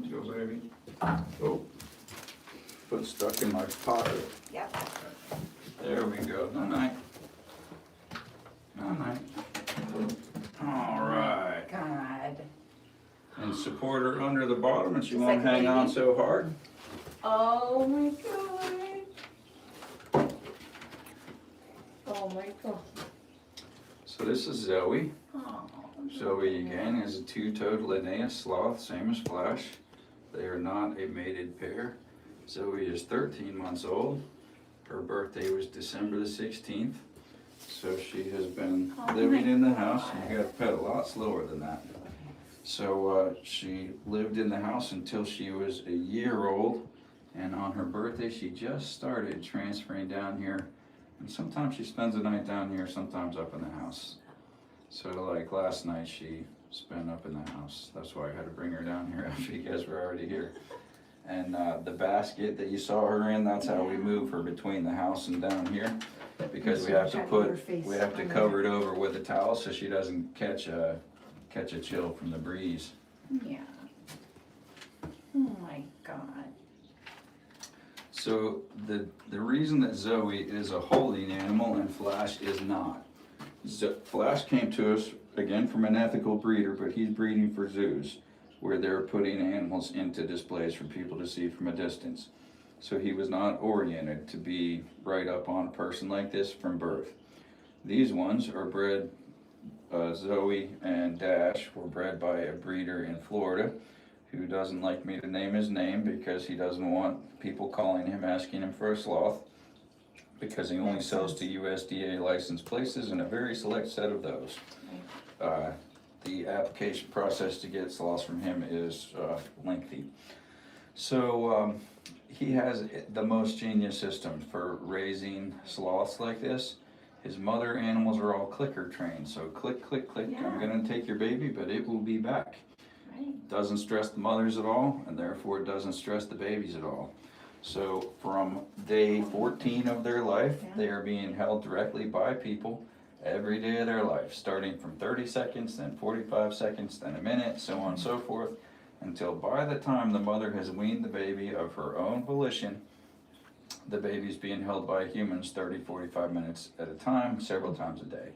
you go, baby. Oh, foot stuck in my pocket. Yep. There we go. Night night. Night night. All right. God. And support her under the bottom, and she Just won't like a hang on baby? so hard. Oh my God. Oh my God. So this is Zoe. Oh. Zoe again is a two-toed Linnaeus sloth, same as Flash. They are not a mated pair. Zoe is 13 months old. Her birthday was December the 16th. So she has been living in the house. You got to pet a lot slower than that. So she lived in the house until she was a year old. And on her birthday, she just started transferring down here. And sometimes she spends the night down here, sometimes up in the house. So like last night, she spent up in the house. That's why I had to bring her down here after you guys were already here. And the basket that you saw her in, that's how we move her between the house and down here. Because we have to cover it over with a towel so she doesn't catch a chill from the breeze. Yeah. Oh my God. So the reason that Zoe is a holding animal and Flash is not. Flash came to us again from an ethical breeder, but he's breeding for zoos where they're putting animals into displays for people to see from a distance. So he was not oriented to be right up on a person like this from birth. These ones are bred, Zoe and Dash were bred by a breeder in Florida who doesn't like me to name his name because he doesn't want people calling him asking him for a sloth, because he only sells to USDA licensed places and a very select set of those. The application process to get sloths from him is lengthy. So he has the most genius system for raising sloths like this. His mother animals are all clicker trained, so click, click, click, Yeah. I'm gonna take your baby, but it will be back. Right. Doesn't stress the mothers at all, and therefore it doesn't stress the babies at all. So from day 14 of their life, they are being held directly by people every day of their life, starting from 30 seconds, then 45 seconds, then a minute, so on and so forth, until by the time the mother has weaned the baby of her own volition, the baby's being held by humans 30, 45 minutes at a time, several times a day.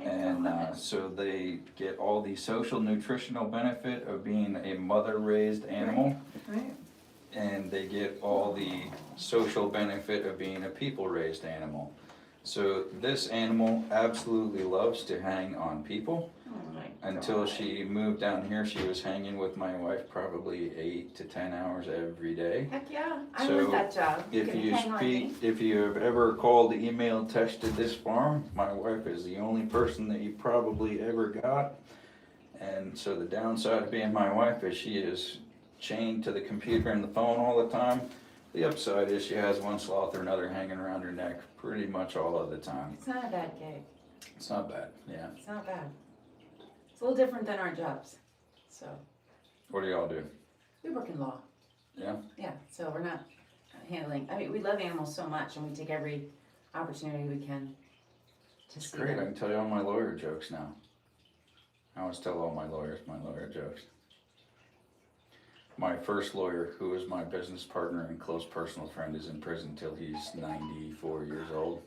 And so they get all the social nutritional benefit of being a mother-raised animal, Right. and they get all the social benefit of being a people-raised animal. So this animal absolutely loves to hang on people. Oh my Until God. she moved down here, she was hanging with my wife probably 8 to 10 hours every day. Heck yeah. I So, want that job. If Can you hang on me. if you have ever called, emailed, texted this farm, my wife is the only person that you probably ever got. And so the downside of being my wife is she is chained to the computer and the phone all the time. The upside is she has one sloth or another hanging around her neck pretty much all of the time. It's not a bad gig. It's not bad, yeah. It's not bad. It's a little different than our jobs. So What do y'all do? we work in law. Yeah? Yeah. So we're not handling. I mean, we love animals so much, and we take every opportunity we can to see Great, I them. can tell you all my lawyer jokes now. I always tell all my lawyers my lawyer jokes. My first lawyer, who is my business partner and close personal friend, is in prison till he's 94 years old.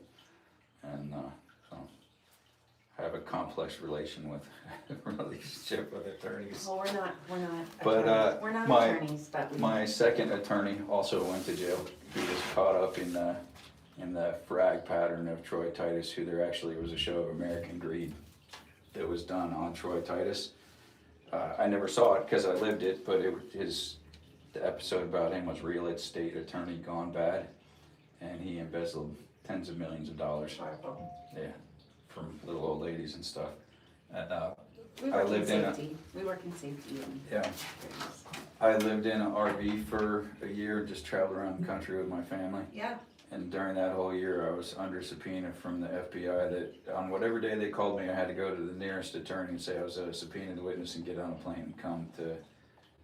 And so I have a complex relationship with attorneys. Well, we're not. But, attorneys. We're not my- attorneys, but we, My second attorney also went to jail. He was caught up in the frag pattern of Troy Titus, who there actually was a show of American Greed that was done on Troy Titus. I never saw it because I lived it, but the episode about him was real. It's state attorney gone bad, and he embezzled tens of millions of dollars. horrible. Yeah, from little old ladies and stuff. And We I work in lived in a- safety. We work in safety and. Yeah. I lived in an RV for a year, just traveled around the country with my family. Yeah. And during that whole year, I was under subpoena from the FBI that on whatever day they called me, I had to go to the nearest attorney and say I was a subpoenaed witness and get on a plane and come to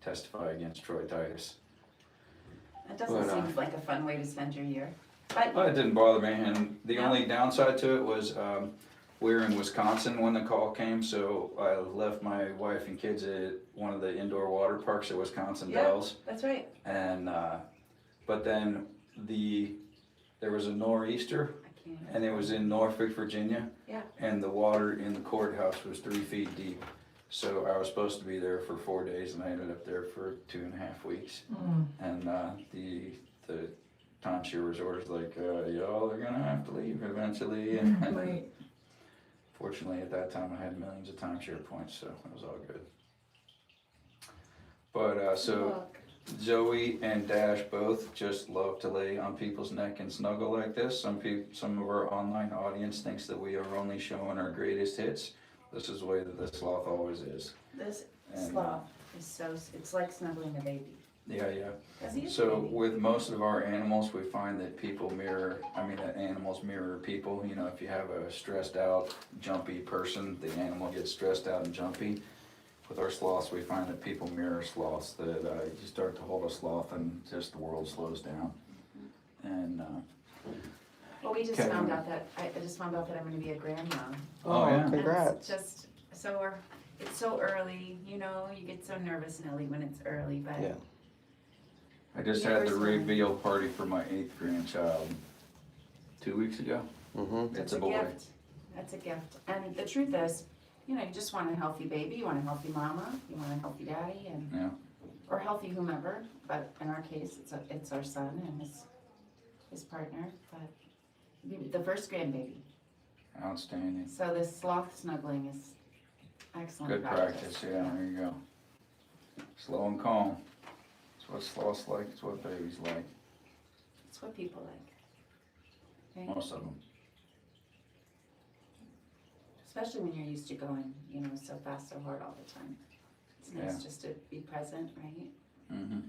testify against Troy Titus. It doesn't But, seem like a fun way to spend your year. But Well, it didn't bother me, and the No? only downside to it was we were in Wisconsin when the call came, so I left my wife and kids at one of the indoor water parks at Wisconsin Yeah. Dells. that's right. And but then there was a nor'easter, I can't. and it was in Norfolk, Virginia. Yeah. And the water in the courthouse was 3 feet deep. So I was supposed to be there for 4 days, and I ended up there for 2.5 weeks. And the timeshare resort was like, y'all are gonna have to leave eventually. Right. Fortunately, at that time, I had millions of timeshare points, so it was all good. But so Look. Zoe and Dash both just love to lay on people's neck and snuggle like this. Some of our online audience thinks that we are only showing our greatest hits. This is the way that the sloth always is. This And, sloth is so, it's like snuggling a baby. Yeah, yeah. 'Cause he is a So baby. with most of our animals, we find that that animals mirror people. You know, if you have a stressed out, jumpy person, the animal gets stressed out and jumpy. With our sloths, we find that people mirror sloths, that you start to hold a sloth and just the world slows down. And, Well, we just Kevin. found out that, I just found out that I'm gonna be a grandma. Oh, yeah. And Congrats. it's just, it's so early, you know, you get so nervous, Nelly, when it's early, but. Yeah. I just had the reveal party for my 8th grandchild 2 weeks ago. Mm-hmm. It's a boy. Gift. That's a gift. And the truth is, you know, you just want a healthy baby, you want a healthy mama, you want a healthy daddy, and Yeah. or healthy whomever. But in our case, it's our son and his partner. But the first grandbaby. Outstanding. So this sloth snuggling is excellent Good practice, yeah, there you go. Slow and calm. It's what sloths like, it's what babies like, It's what people like. Okay? most of them. Especially when you're used to going, you know, so fast, so hard all the time. It's nice Yeah. just to be present, right? Mm-hmm.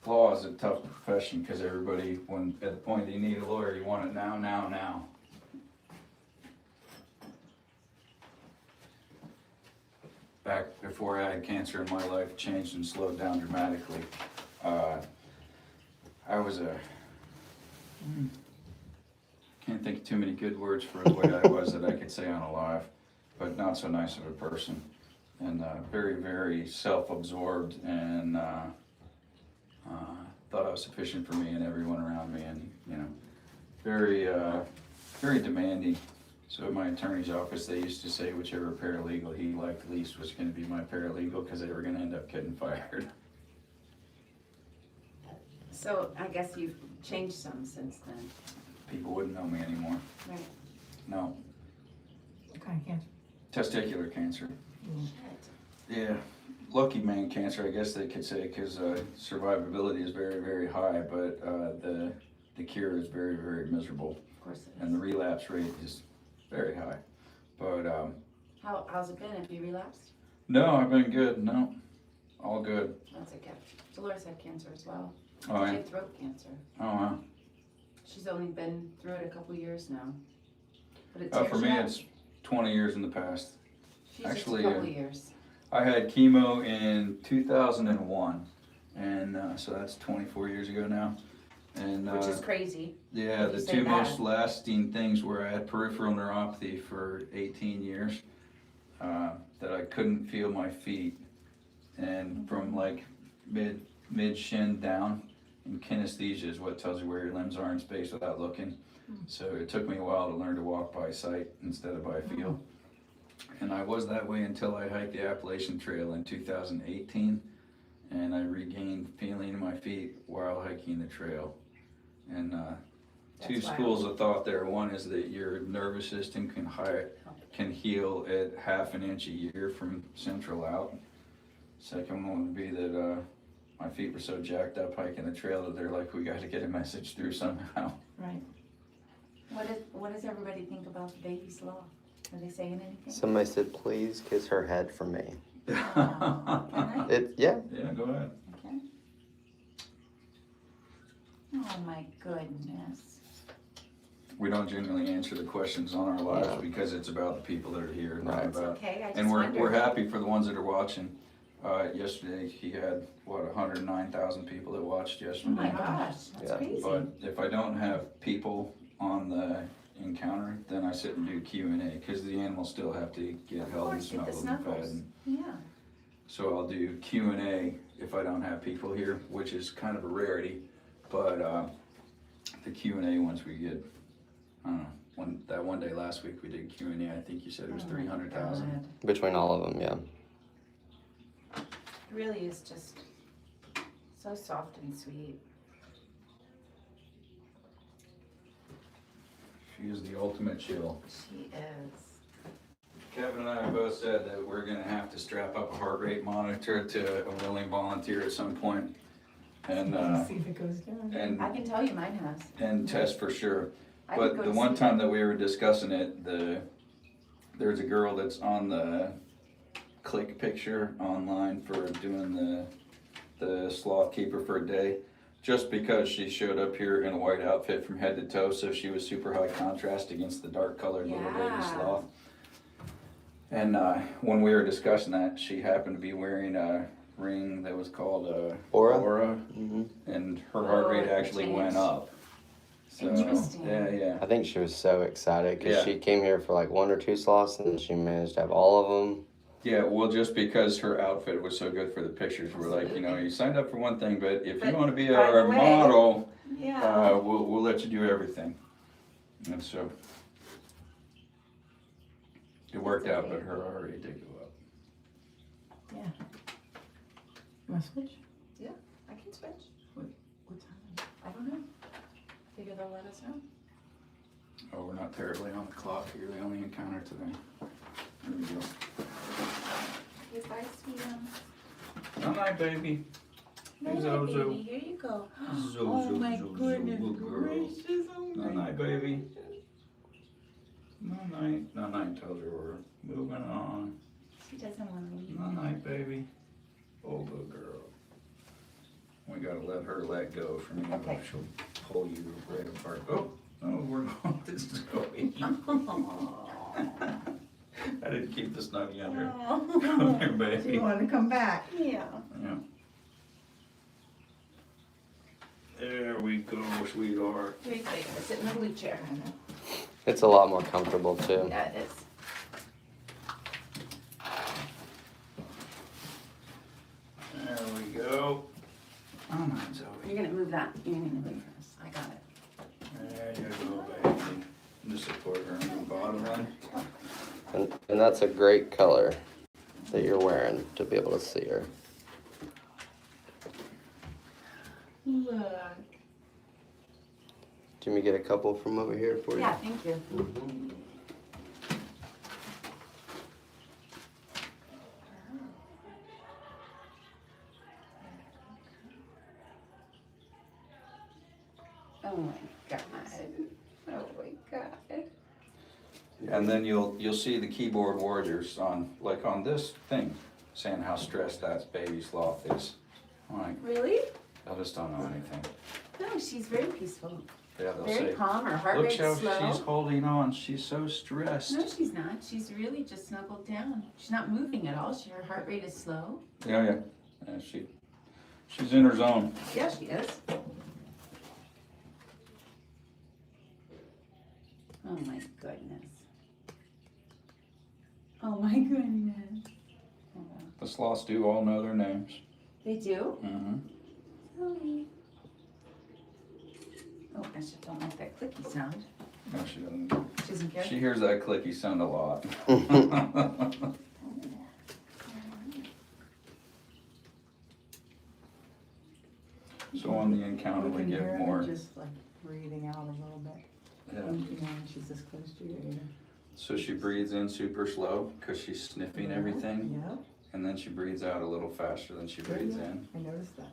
Law is a tough profession because everybody, when at the point that you need a lawyer, you want it now, now, now. Back before I had cancer in my life, changed and slowed down dramatically. I was can't think of too many good words for the way I was that I could say on a live, but not so nice of a person. And very, very self-absorbed and thought I was sufficient for me and everyone around me, and you know, very, very demanding. So at my attorney's office, they used to say whichever paralegal he liked least was going to be my paralegal because they were going to end up getting fired. So I guess you've changed some since then, People wouldn't know me anymore. right? No, What kind of cancer? testicular cancer. Shit. Yeah, lucky man cancer, I guess they could say, because survivability is very, very high, but the cure is very, very miserable, Of course it and the is. relapse rate is very high. But How's it been? Have you relapsed? no, I've been good. No, all good. That's a gift. Dolores had cancer as well. Oh, She yeah. had throat cancer. Oh, wow. She's only been through it a couple years now. But it For tears me, you up. it's 20 years in the past. She's actually, just a couple of years. I had chemo in 2001, and so that's 24 years ago now. And Which is crazy. yeah, You the say two that. most lasting things were I had peripheral neuropathy for 18 years, that I couldn't feel my feet, and from like mid shin down, and kinesthesia is what tells you where your limbs are in space without looking. So it took me a while to learn to walk by sight instead of by feel. And I was that way until I hiked the Appalachian Trail in 2018, and I regained feeling in my feet while hiking the trail. And two That's wild. schools of thought there. One is that your nervous system can heal at ½ an inch a year from central out. Second one would be that my feet were so jacked up hiking the trail that they're like, we got to get a message through somehow. Right. What does everybody think about the baby sloth? Are they saying anything? Somebody said, please kiss her head for me. Can I? Yeah. Yeah, go ahead. Okay. Oh my goodness. We don't generally answer the questions on our lives Yeah. because it's about the people that are here, not Right. It's about. okay, I just And we're wondered. happy for the ones that are watching. Yesterday, he had, 109,000 people that watched Oh yesterday. my gosh, that's Yeah. crazy. But if I don't have people on the encounter, then I sit and do Q&A, because the animals still have to get held and course, get the snuggled and fed. snuggles. And Yeah. so I'll do Q&A if I don't have people here, which is kind of a rarity. But the Q&A, once we get, I don't know, that one day last week we did Q&A, I think you said it was Oh my 300,000. God. Between all of them, yeah. It really is just so soft and sweet. She is the ultimate chill. She is. Kevin and I both said that we're gonna have to strap up a heart rate monitor to a willing volunteer at some point, and See if it goes down. and I can tell you mine has. and test for sure. I could But go the to one sleep. time that we were discussing it, there's a girl that's on the click picture online for doing the sloth keeper for a day, just because she showed up here in a white outfit from head to toe, so she was super high contrast against the dark colored little baby Yeah. sloth. And when we were discussing that, she happened to be wearing a ring that was called Aura? Mm-hmm. and her heart Oh, rate it actually changed. went up. So, Interesting. yeah. I think she was so excited because Yeah. she came here for like 1 or 2 sloths and she managed to have all of them. Yeah, well, just because her outfit was so good for the pictures, we're like, you signed up for one thing, but if you want to be by our the way- model, Yeah. we'll let you do everything. And so it worked out, but her heart rate did go up. You wanna switch? I can switch. What time? I don't know. Figure they'll let us know. Oh, we're not terribly on the clock here. The only encounter today. There we go. Yes, I see them. Good night, baby. Night, Zozo. baby. Here you go. Zozo, Oh my Zozo, goodness good girl. gracious. Oh my Good night, baby. Good night. Good night, tells her we're moving on. She doesn't want to leave. Good night, baby. Oh, good girl. We gotta let her let go from you. Okay. She'll pull you right apart. Oh, we're going to Zoe. I didn't keep the snuggie under. Come here, She baby. wanted to come back. Yeah. Yeah. There we go, sweetheart. Here you go. Sit in the blue chair. It's a lot more comfortable too. Yeah, it is. There we go. Oh, my Zoe. You're gonna move that. You're gonna move this. I got it. There you go, baby. Just support her on the bottom line. And that's a great color that you're wearing to be able to see her. Look. Do you want me to get a couple from over here for you? Yeah, thank you. Mhm. Oh my god. Oh my god. And then you'll see the keyboard warriors on this thing saying how stressed that baby sloth is. I'm like, Really? I just don't know anything. No, she's very peaceful. Yeah, they'll Very say, calm. Her heart look rate's how slow. she's holding on. She's so stressed. No, she's not. She's really just snuggled down. She's not moving at all. Her heart rate is slow. Yeah. She's in her zone. Yeah, she is. Oh my goodness. Oh my goodness. The sloths do all know their names. They do? Mm-hmm. Zoe. Oh, I just don't like that clicky sound. No, she doesn't. She doesn't care? She hears that clicky sound a lot. So on the encounter, we can give hear her more. just like breathing out a little bit. Yeah. When she's this close to your ear. So she breathes in super slow because she's sniffing everything, Yeah, and then she breathes out a little faster than she breathes in. I noticed that.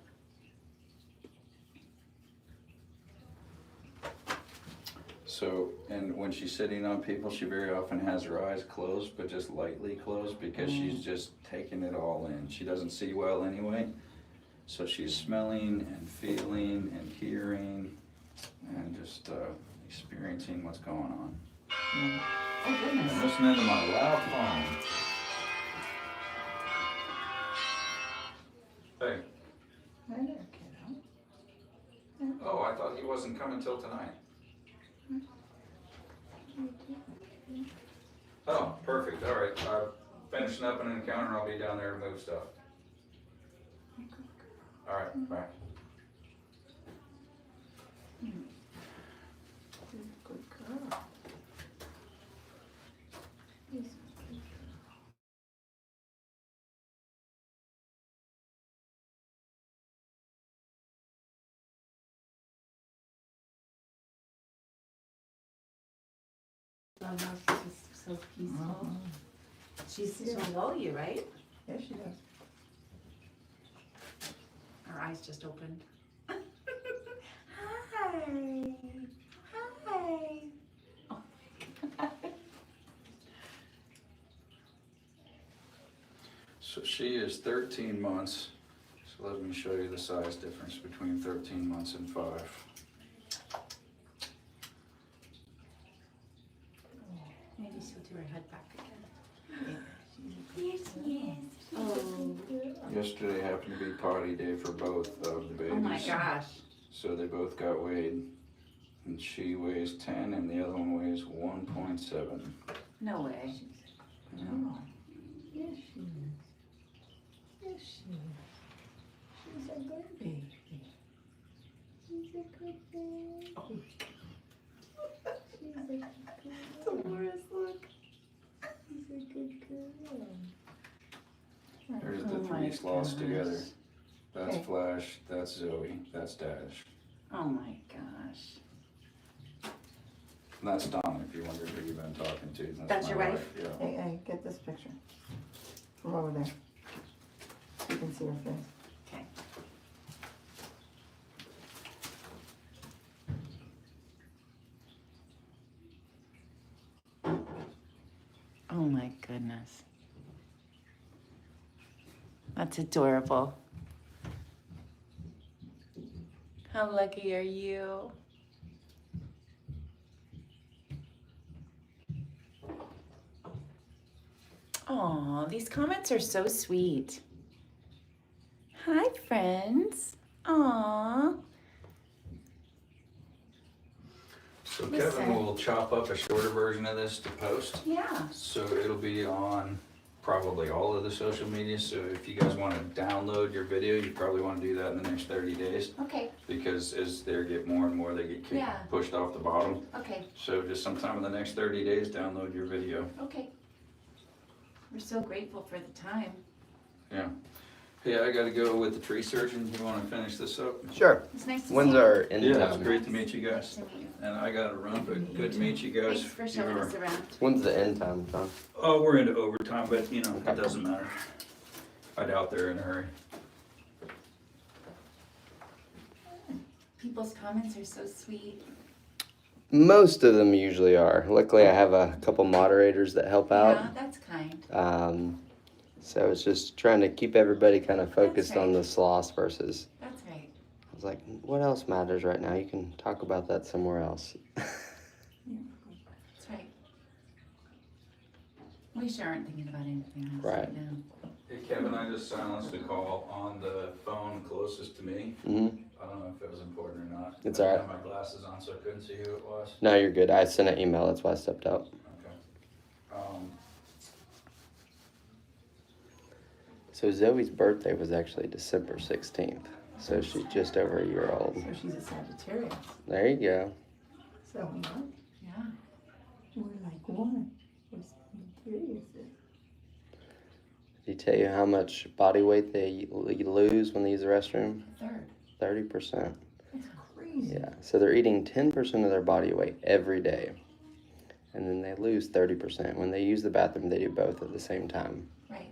So, and when she's sitting on people, she very often has her eyes closed, but just lightly closed because she's just taking it all in. She doesn't see well anyway. So she's smelling and feeling and hearing and just experiencing what's going on. Oh And goodness. listening to my loud phone. Hey, Hi there, kiddo. oh, I thought he wasn't coming till tonight. Oh, perfect, all right. Finishing up an encounter, I'll be down there to move stuff. All right, bye. Good girl. Sloth is just so peaceful. She'll know you, right? Yes, she does. Her eyes just opened. Hi. Hi. So she is 13 months. So let me show you the size difference between 13 months and 5. Maybe she'll do her head back again. Yes, yes. Oh. Yesterday happened to be potty day for both of the babies. Oh my gosh. So they both got weighed. And she weighs 10 and the other one weighs 1.7. No way. Oh, yes, she is. Yes, she is. She's a good baby. She's a good baby. Oh. She's a good girl. Dolores, look. She's a good girl. There's Oh the my 3 sloths gosh. together. That's Okay. Flash, that's Zoe, that's Dash. Oh my gosh. And that's Donna, if you wonder who you've been talking to. That's my your wife? Yeah. Hey, hey, get this picture from over there. So you can see her face. Okay. Oh my goodness. That's adorable. How lucky are you? Aw, these comments are so sweet. Hi, friends. Aw. So Listen. Kevin will chop up a shorter version of this to post. Yeah. So it'll be on probably all of the social media. So if you guys want to download your video, you probably want to do that in the next 30 days. Okay. Because as they get more and more, they get Yeah. pushed off the bottom. Okay. So just sometime in the next 30 days, download your video. Okay. We're so grateful for the time. Yeah. Hey, I gotta go with the tree surgeon. You wanna finish this up? Sure. It's nice to When's see you. our end Yeah, it's time? great to meet you Nice guys. to meet you. And I gotta run, but good to meet you guys. Thanks for showing You're- us around. When's the end time, John? Oh, we're into overtime, but you know, Okay. it doesn't matter. I doubt they're in a hurry. People's comments are so sweet. Most of them usually are. Luckily, I have a couple moderators that help out. Yeah, that's kind. So it's just trying to keep everybody kind of focused on right. the sloths versus. That's right. I was like, what else matters right now? You can talk about that somewhere else. That's right. We sure aren't thinking about anything else Right. right now. Hey Kevin, I just silenced a call on the phone closest to me. hmm I don't know if it was important or not. It's I all right. had my glasses on, so I couldn't see who it was. No, you're good. I sent an email. That's why I stepped out. Okay. So Zoe's birthday was actually December 16th. So she's just over a year old. So she's a Sagittarius. There you go. So what? Yeah. We're like one. We're Sagittarius. Did he tell you how much body weight they lose when they use the restroom? A third. 30%. It's crazy. Yeah. So they're eating 10% of their body weight every day. And then they lose 30%. When they use the bathroom, they do both at the same time. Right.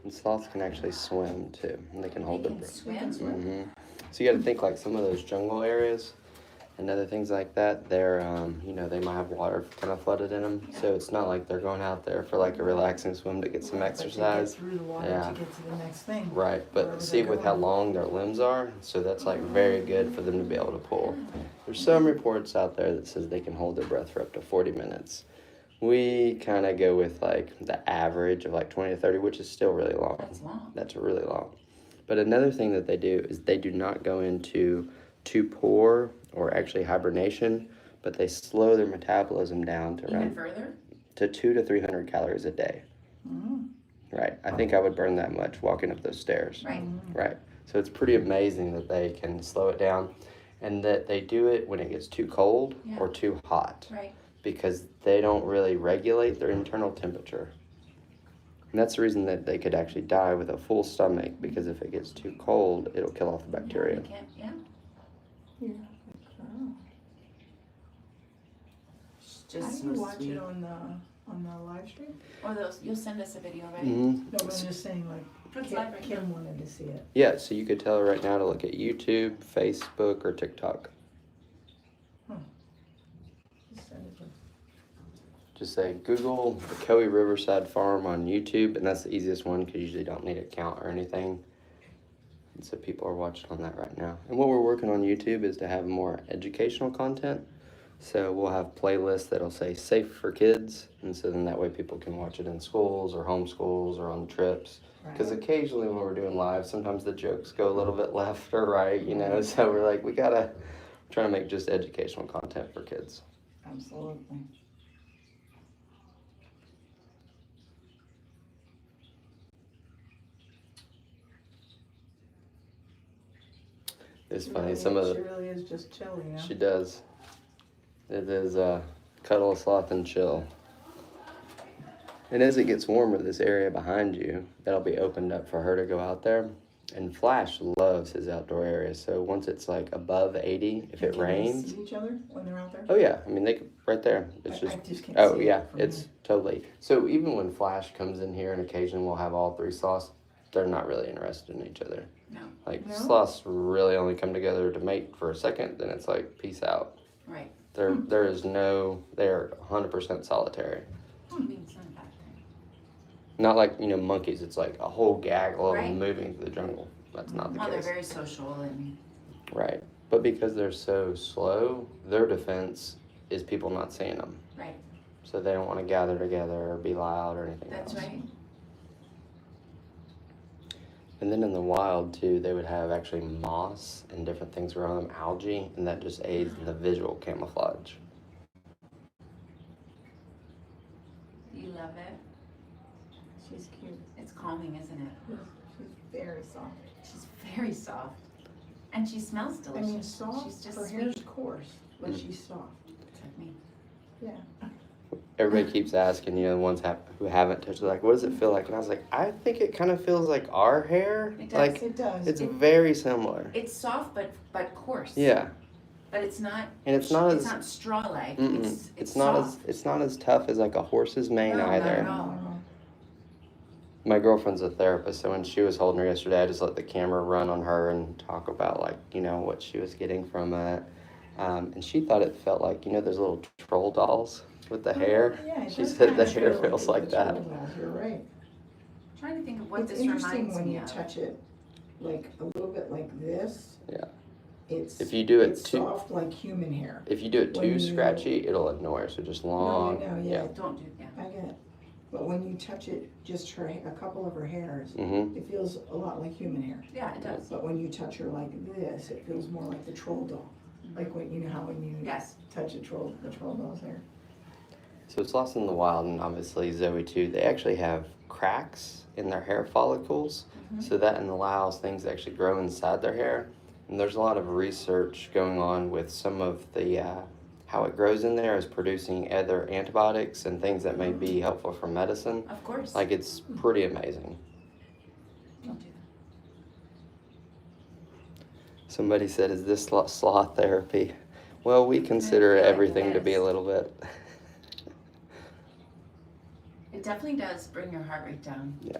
And sloths can actually swim too. And they can hold They their can breath. swim. So you got to think like some of those jungle areas and other things like that, they're, you know, they might have water kind of flooded in them. So it's not like they're going out there for like a relaxing swim to get some But they exercise. get through the water Yeah. to get to the next thing. Right, Wherever but see they're with how going. long their limbs are, so that's like very good for them to be able to pull. There's some reports out there that says they can hold their breath for up to 40 minutes. We kind of go with like the average of like 20 to 30, which is still really long. That's long. That's really long. But another thing that they do is they do not go into torpor or actually hibernation, but they slow their metabolism down to Even around further? to 200 to 300 calories a day. Right. I think I would burn that much walking up those stairs. Right. Right. So it's pretty amazing that they can slow it down and that they do it when it gets too cold Yeah. or too hot Right. because they don't really regulate their internal temperature. And that's the reason that they could actually die with a full stomach because if it gets too cold, it'll kill off the bacteria. You can't, yeah. Yeah. Oh. It's How just do you so watch sweet. it on the live stream? Or those, you'll send us a video, right? Mhm. No, but I'm just saying, like, It's live right Kim wanted to see it. Yeah, so you could tell her right now to look at YouTube, Facebook, or TikTok. Just send it to her. Just say Google the Coe Riverside Farm on YouTube, and that's the easiest one because you usually don't need an account or anything. And so people are watching on that right now. And what we're working on YouTube is to have more educational content. So we'll have playlists that'll say safe for kids, and so then that way people can watch it in schools or homeschools or on trips. Because Right. occasionally when we're doing live, sometimes the jokes go a little bit left or right, you know. So we're like, we gotta try to make just educational content for kids. Absolutely. It's She funny, really some of is- the She really is just chilling, yeah. She does. It is cuddle a sloth and chill. And as it gets warmer, this area behind you, that'll be opened up for her to go out there. And Flash loves his outdoor area. So once it's like above 80, if it Can they rains. see each other when they're out there? Oh yeah, I mean they could right there. It's I just just can't oh see yeah, it from it's here. totally. So even when Flash comes in here, and occasionally we'll have all three sloths, they're not really interested in each other. No. Like No? sloths really only come together to mate for a second, then it's like peace out. Right. There is no, they're 100% solitary. I mean, it's not a bad thing. Not like, you know, monkeys, it's like a whole gaggle of Right. them moving through the jungle. That's not the Well, they're case. very social and Right. But because they're so slow, their defense is people not seeing them. right. So they don't want to gather together or be loud or anything That's else. right. And then in the wild, too, they would have actually moss and different things around them, algae, and that just aids in the visual camouflage. You love it. She's cute. It's calming, isn't it? She's very soft. She's very soft. And she smells I delicious. mean, soft, She's just her sweet. hair's coarse, but she's soft. It's like me. Yeah. Everybody keeps asking, you know, the ones who haven't touched it, like, what does it feel like? And I was like, I think it kind of feels like our hair. It does. Like, It does. it's very similar. It's soft but coarse. Yeah. But it's not. And it's not It's as not straw-like. mm-mm. It's not soft. as tough as like a horse's mane No, not either. at all. My girlfriend's a therapist, so when she was holding her yesterday, I just let the camera run on her and talk about like, you know, what she was getting from it. And she thought it felt like, you know, those little troll dolls with the hair. Yeah, it She does said kinda the hair feel feels the like that. troll dolls, you're right. I'm trying to think of what It's this interesting reminds when me you of. touch it, like a little bit like this. Yeah. It's. If you do it it's too- soft like human hair. If you do it When too you- scratchy, it'll annoy her. So just long. No, I know, yeah. Don't do that. I get it. But when you touch it, just her, a couple of her hairs, Mm-hmm. it feels a lot like human hair. Yeah, it does. But when you touch her like this, it feels more like the troll doll. Like when, you know how when you Yes. touch the troll doll's hair. So it's lost in the wild, and obviously Zoe too. They actually have cracks in their hair follicles, so that allows things to actually grow inside their hair. And there's a lot of research going on with some of the how it grows in there is producing other antibiotics and things that may be helpful for medicine. Of course. Like it's pretty amazing. Don't do that. Somebody said, "Is this sloth therapy?" Well, we consider feel like it everything to be a is. little bit. It definitely does bring your heart rate down. Yeah.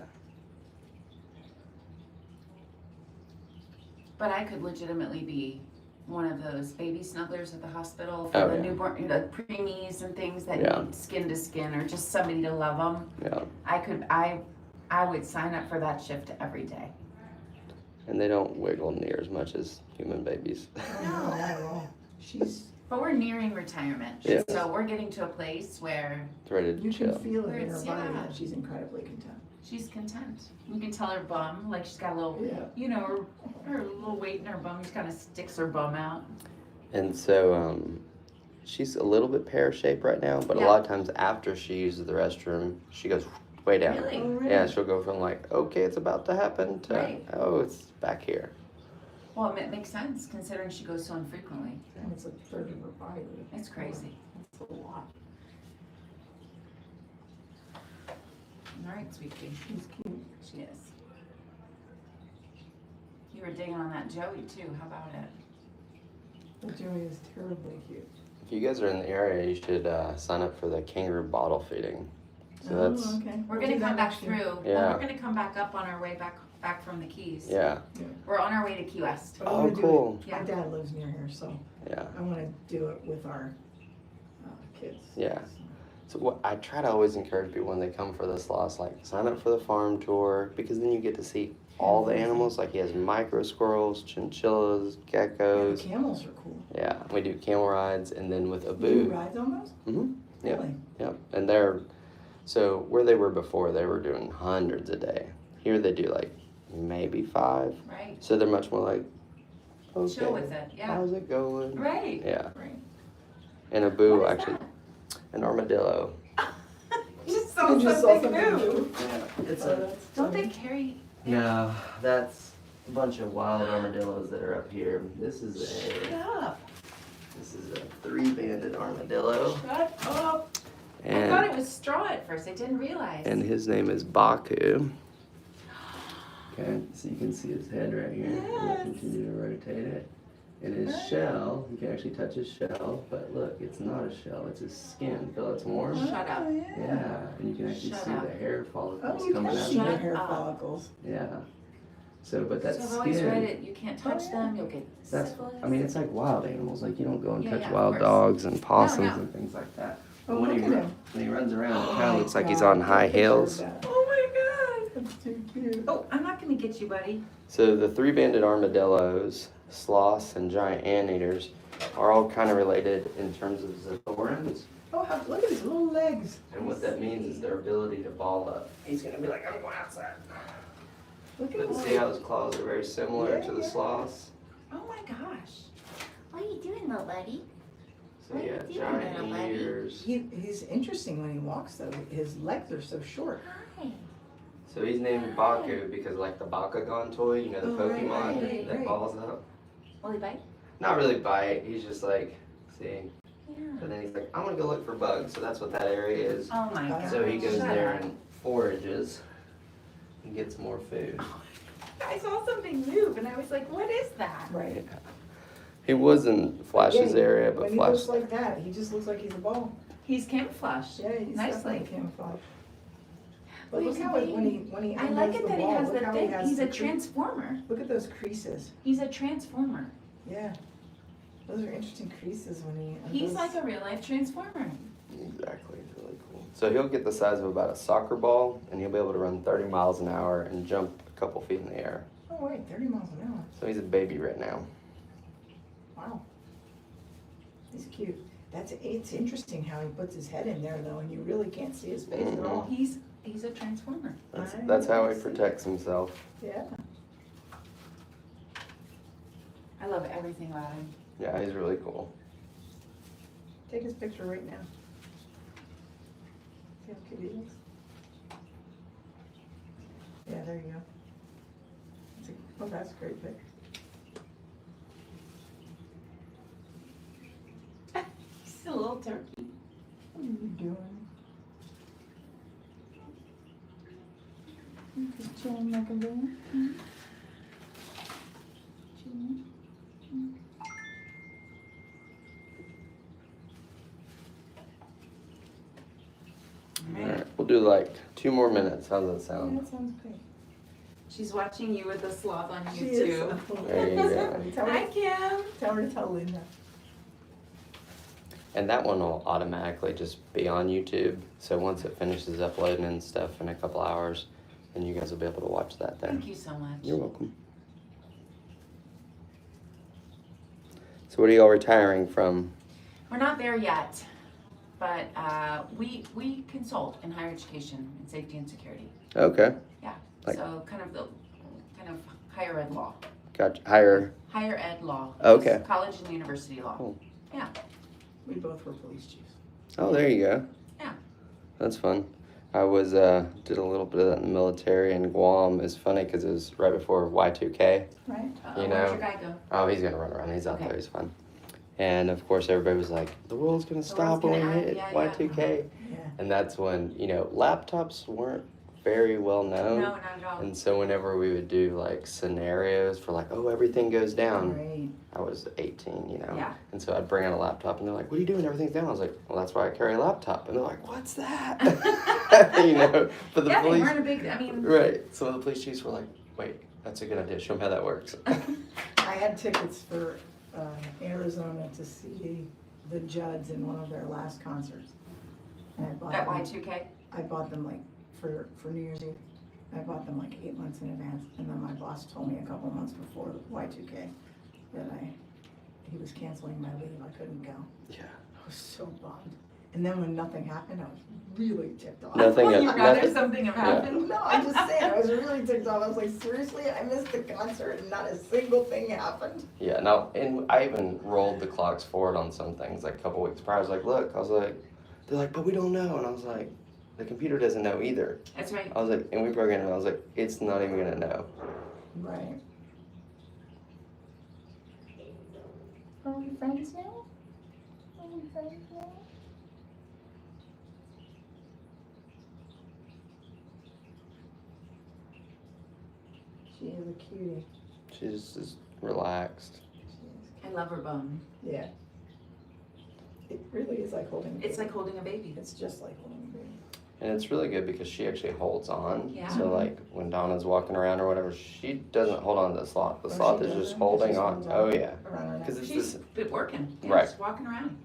But I could legitimately be one of those baby snugglers at the hospital for Oh, the yeah. newborn, preemies and things that Yeah. need skin to skin or just somebody to love them. Yeah. I would sign up for that shift every day. And they don't wiggle near as much as human babies. No, not at all. But we're nearing retirement, Yeah. so we're getting to a place where It's ready to You chill. can feel it Where in her it's- body yeah. that she's incredibly content. she's content. You can tell her bum, like she's got a little, Yeah. you know, her little weight in her bum, just kind of sticks her bum out. And so she's a little bit pear-shaped right now, but a Yeah. lot of times after she uses the restroom, she goes way down. Really? Oh, really? Yeah, she'll go from like, okay, it's about to happen to, Right. oh, it's back here. Well, it makes sense considering she goes so infrequently. And it's a third of her body. It's crazy. It's a lot. All right, sweetie. She's cute. She is. You were digging on that Joey too. How about it? But Joey is terribly cute. If you guys are in the area, you should sign up for the kangaroo bottle feeding. So that's, Okay. We're We'll gonna do that come back next year. through. Yeah. Well, we're gonna come back up on our way back from the Keys. yeah. We're on our way to Key West. But I Oh, wanna do cool. it- My dad lives near here, so Yeah. I want to do it with our kids. Yeah. So what I try to always encourage people when they come for this loss, like sign up for the farm tour because then you get to see all the animals. Like he has micro squirrels, chinchillas, Yeah, the geckos. camels are cool. Yeah, we do camel rides, and then with You Abu. rides on those? Mhm. Yeah. Really? Yep, and they're so where they were before, they were doing hundreds a day. Here they do like maybe 5. Right. So they're much more like, okay, Chill with it. Yeah. how's it going? Right. Yeah, Right. and Abu What is actually, an armadillo. You just You saw just saw something something new. new. Yeah, it's Oh, a that's Don't funny. they carry? no, that's a bunch of wild armadillos that are up here. This is Shut up. a 3-banded armadillo, Shut up. I thought it was straw at first. I didn't realize. and his name is Baku. Okay, so you can see his head right here. I'm gonna Yes. continue to rotate it. And his shell, you can actually touch his shell, but look, it's not a shell, it's his skin. Feel it's warm? Shut up. Oh, Yeah, and you can actually Shut see up. the hair Oh, follicles you coming can out. see the Shut hair up. follicles. Yeah. So, but that So I've always read skin, it. You can't touch them. You'll get that's, syphilis. I mean, it's like wild animals. Like you don't go and Yeah, touch yeah, of wild course. dogs and possums no. and things like that. Oh, But when look he at run- him. when he runs around, it Oh kind of my looks like he's God, on take a high picture of heels. that. Oh my God. That's too cute. Oh, I'm not gonna get you, buddy. So the 3-banded armadillos, sloths, and giant anteaters are all kind of related in terms of zoothorans. Oh, look at his little legs. And what that means is their ability to ball up. He's gonna be like, I'm going outside. Look at But him. see how his claws are very similar to the Yeah. sloths? Oh my gosh. What are you doing, little buddy? So What are yeah, you doing, giant little buddy? ears. He's interesting when he walks though. His legs are so short. Hi. So he's named Baku because like the Bakugan toy, you know, the Oh, right, Pokemon right, that right. balls up. Will he bite? Not really bite, he's just like, see. Yeah. But then he's like, I'm gonna go look for bugs. So that's what that area is. Oh my God. So he goes Shut there up. and forages and gets more food. I saw something move and I was like, what is that? Right. He was in Flash's Yeah, area, but when he Flash. looks like that, he just looks like he's a ball. He's camouflaged. Yeah, he's Nicely. definitely camouflage. But Well, look he's how a it, when he I like undoes it the that he ball, has look the how he thing. has He's the a cre- transformer. Look at those creases. He's a transformer. Yeah. Those are interesting creases when he undoes. He's like a real life transformer. Exactly, it's really cool. So he'll get the size of about a soccer ball, and he'll be able to run 30 miles an hour and jump a couple feet in the air. Oh wait, 30 miles an hour. So he's a baby right now. Wow. He's cute. It's interesting how he puts his head in there though, and you really can't see his face at all. He's a transformer. That's how he protects himself. Yeah. I love everything about him. Yeah, he's really cool. Take his picture right now. See how cute he looks? Yeah, there you go. That's a great pic. He's a little turkey. What are you doing? Just chilling like a bear. Chilling. All right, we'll do like 2 more minutes. How's that Yeah, sound? that sounds great. She's watching you with the sloth on She is. YouTube. There you go. Tell Hi, her, Kim. tell her to tell Linda. And that one will automatically just be on YouTube. So once it finishes uploading and stuff in a couple hours, then you guys will be able to watch that there. Thank you so much. You're welcome. So what are y'all retiring from? We're not there yet, but we consult in higher education in safety and security. Okay. Yeah. Like- So kind of higher ed law. Gotcha. Higher. Higher ed law. Okay. College and university law. Cool. We both were police chiefs. Oh, there you go. Yeah. That's fun. I was did a little bit of that in the military in Guam. It's funny because it was right before Y2K. Right? You Where'd know. your guy go? Oh, he's gonna run around. He's out Okay. there. He's fun. And of course, everybody was like, "The world's gonna stop when we gonna end, hit yeah, Y2K." Yeah. And that's when laptops weren't very well known. No, not at all. And so whenever we would do like scenarios for like, oh, everything goes down. Great. I was 18, Yeah. And so I'd bring out a laptop and they're like, what are you doing? Everything's down. I was like, well, that's why I carry a laptop. And they're like, what's that? But the Yeah, they police. weren't a big. I mean. Right. Some of the police chiefs were like, wait, that's a good idea. Show them how that works. I had tickets for Arizona to see the Judds in one of their last concerts. And I bought At them, Y2K. I bought them like for New Year's Eve. I bought them like 8 months in advance, and then my boss told me a couple months before Y2K that he was canceling my leave. I couldn't go. Yeah. I was so bummed. And then when nothing happened, I was really ticked off. Nothing. Well, you'd rather nothing- something have yeah. happened. No, I'm just saying, I was really ticked off. I was like, seriously, I missed the concert and not a single thing happened. Yeah, no, and I even rolled the clocks forward on some things like a couple weeks prior. I was like, look, they're like, but we don't know. And I was like, the computer doesn't know either. That's right. I was like, and we programmed it. I was like, it's not even gonna know. Right. Are we friends now? Are we friends now? She is a cutie. She's just relaxed. I love her bone. Yeah. It really is like holding a baby. It's like holding a baby. It's just like holding a baby. And it's really good because she actually holds on. Yeah. So like when Donna's walking around or whatever, she doesn't hold on to the sloth. The Oh, sloth she is just doesn't? holding She just on. holds Oh on. yeah. Around her neck. Because it's She's this. been working. Yeah, Right. She's walking around.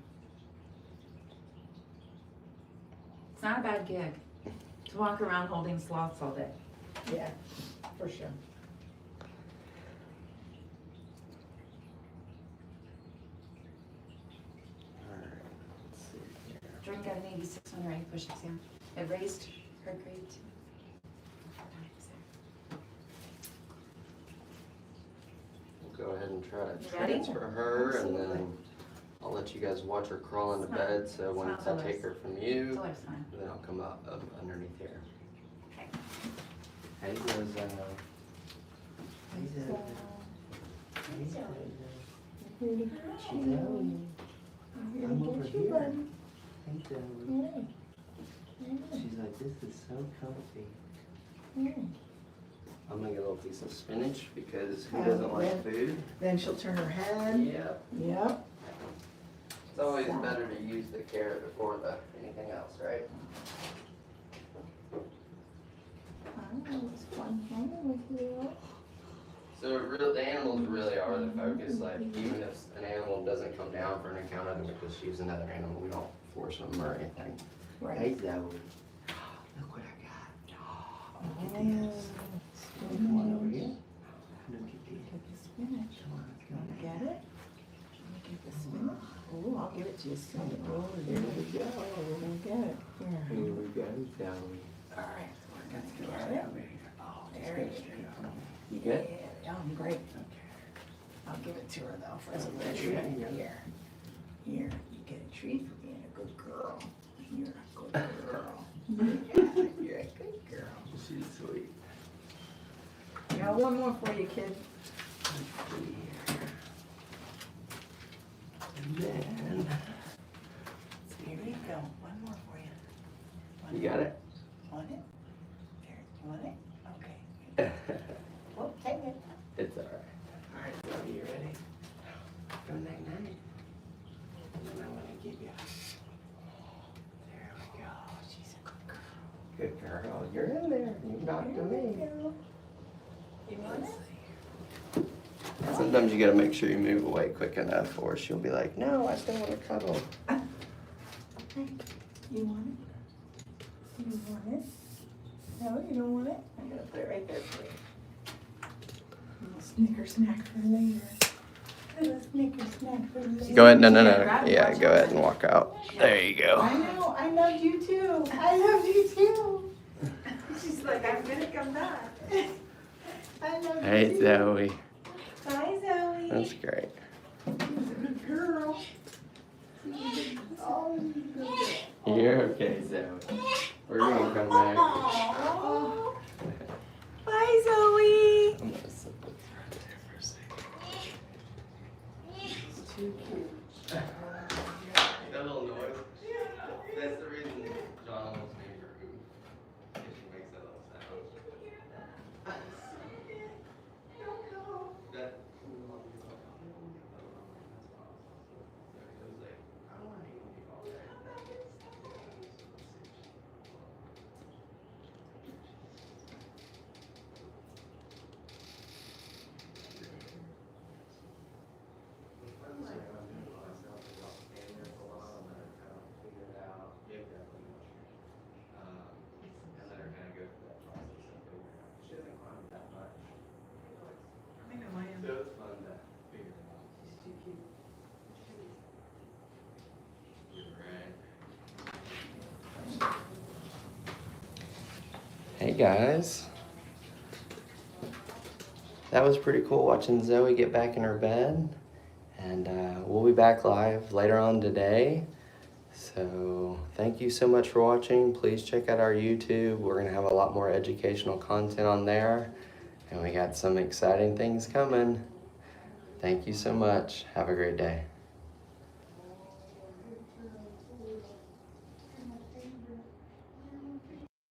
It's not a bad gig to walk around holding sloths all day. Yeah, for sure. Alright, let's see here. Jordan got an 86 on her 8 push exam. It raised her grade too. We'll go ahead and try to You ready? transfer her, and Absolutely. then I'll let you guys watch her crawl into It's not- bed. So it's once not I Lois. take her from you, It's fine. then I'll come up underneath here. Okay. Hey, Rosa. I'm over here. Hey, Zoe. She's like, this is so comfy. I'm gonna get a little piece of spinach because who doesn't like food? Then she'll turn her head. Yep. Yep. It's always better to use the carrot before anything else, right? It's fun hanging with you. So the animals really are the focus. Like even if an animal doesn't come down for an encounter, then we just use another animal. We don't force them or anything. Right. Hey, Zoe. Look what I got. Look at this. Come on over here. Look at this. Get the spinach. Come on, let's go. Wanna get it? Let me get the spinach. Oh, I'll give it to you soon. Oh, Here we go. we're gonna get it. Here. Here we go, Zoe. All right, we're gonna Go get right it. over here. Oh, There it's it good. is. You good? Yeah, I'm great. Okay. I'll give it to her though for as a Okay, treat. there you go. Here. Here, you get a treat for being a good girl. You're a good girl. Yeah, you're a good girl. She's sweet. Got one more for you, kid. And then, Here you go. One more for you. One You more. got it? Want it? Here, you want it? Okay. Well, take it. It's alright. all right, Zoe, you ready? Go night night. And then I'm gonna give you. There we go. She's a good girl. Good girl. You're in there. You knocked to me. You want it? Sometimes you gotta make sure you move away quick enough or she'll be like, no, I still wanna cuddle. You want it? You want it? No, you don't want it? I'm gonna put it right there for you. A little Snicker snack for later. A little Snicker snack for later. Go ahead, no. Yeah, go ahead and walk out. There you go. I know, I loved you too. I loved you too. She's like, I'm gonna come back. I love you Hey, too. Zoe. Bye, Zoe. That's great. She's a good girl. Oh, you good girl. You're okay, Zoe. We're gonna come back. Aww. Bye, Zoe. I'm gonna sit this right there for a second. It's too cute. That little noise? That's the reason John almost made her move. Because she makes that little sound. That. I know I am. So it's fun to figure it out. She's too cute. Hey guys. That was pretty cool watching Zoe get back in her bed. And we'll be back live later on today. So thank you so much for watching. Please check out our YouTube. We're going to have a lot more educational content on there. And we got some exciting things coming. Thank you so much. Have a great day.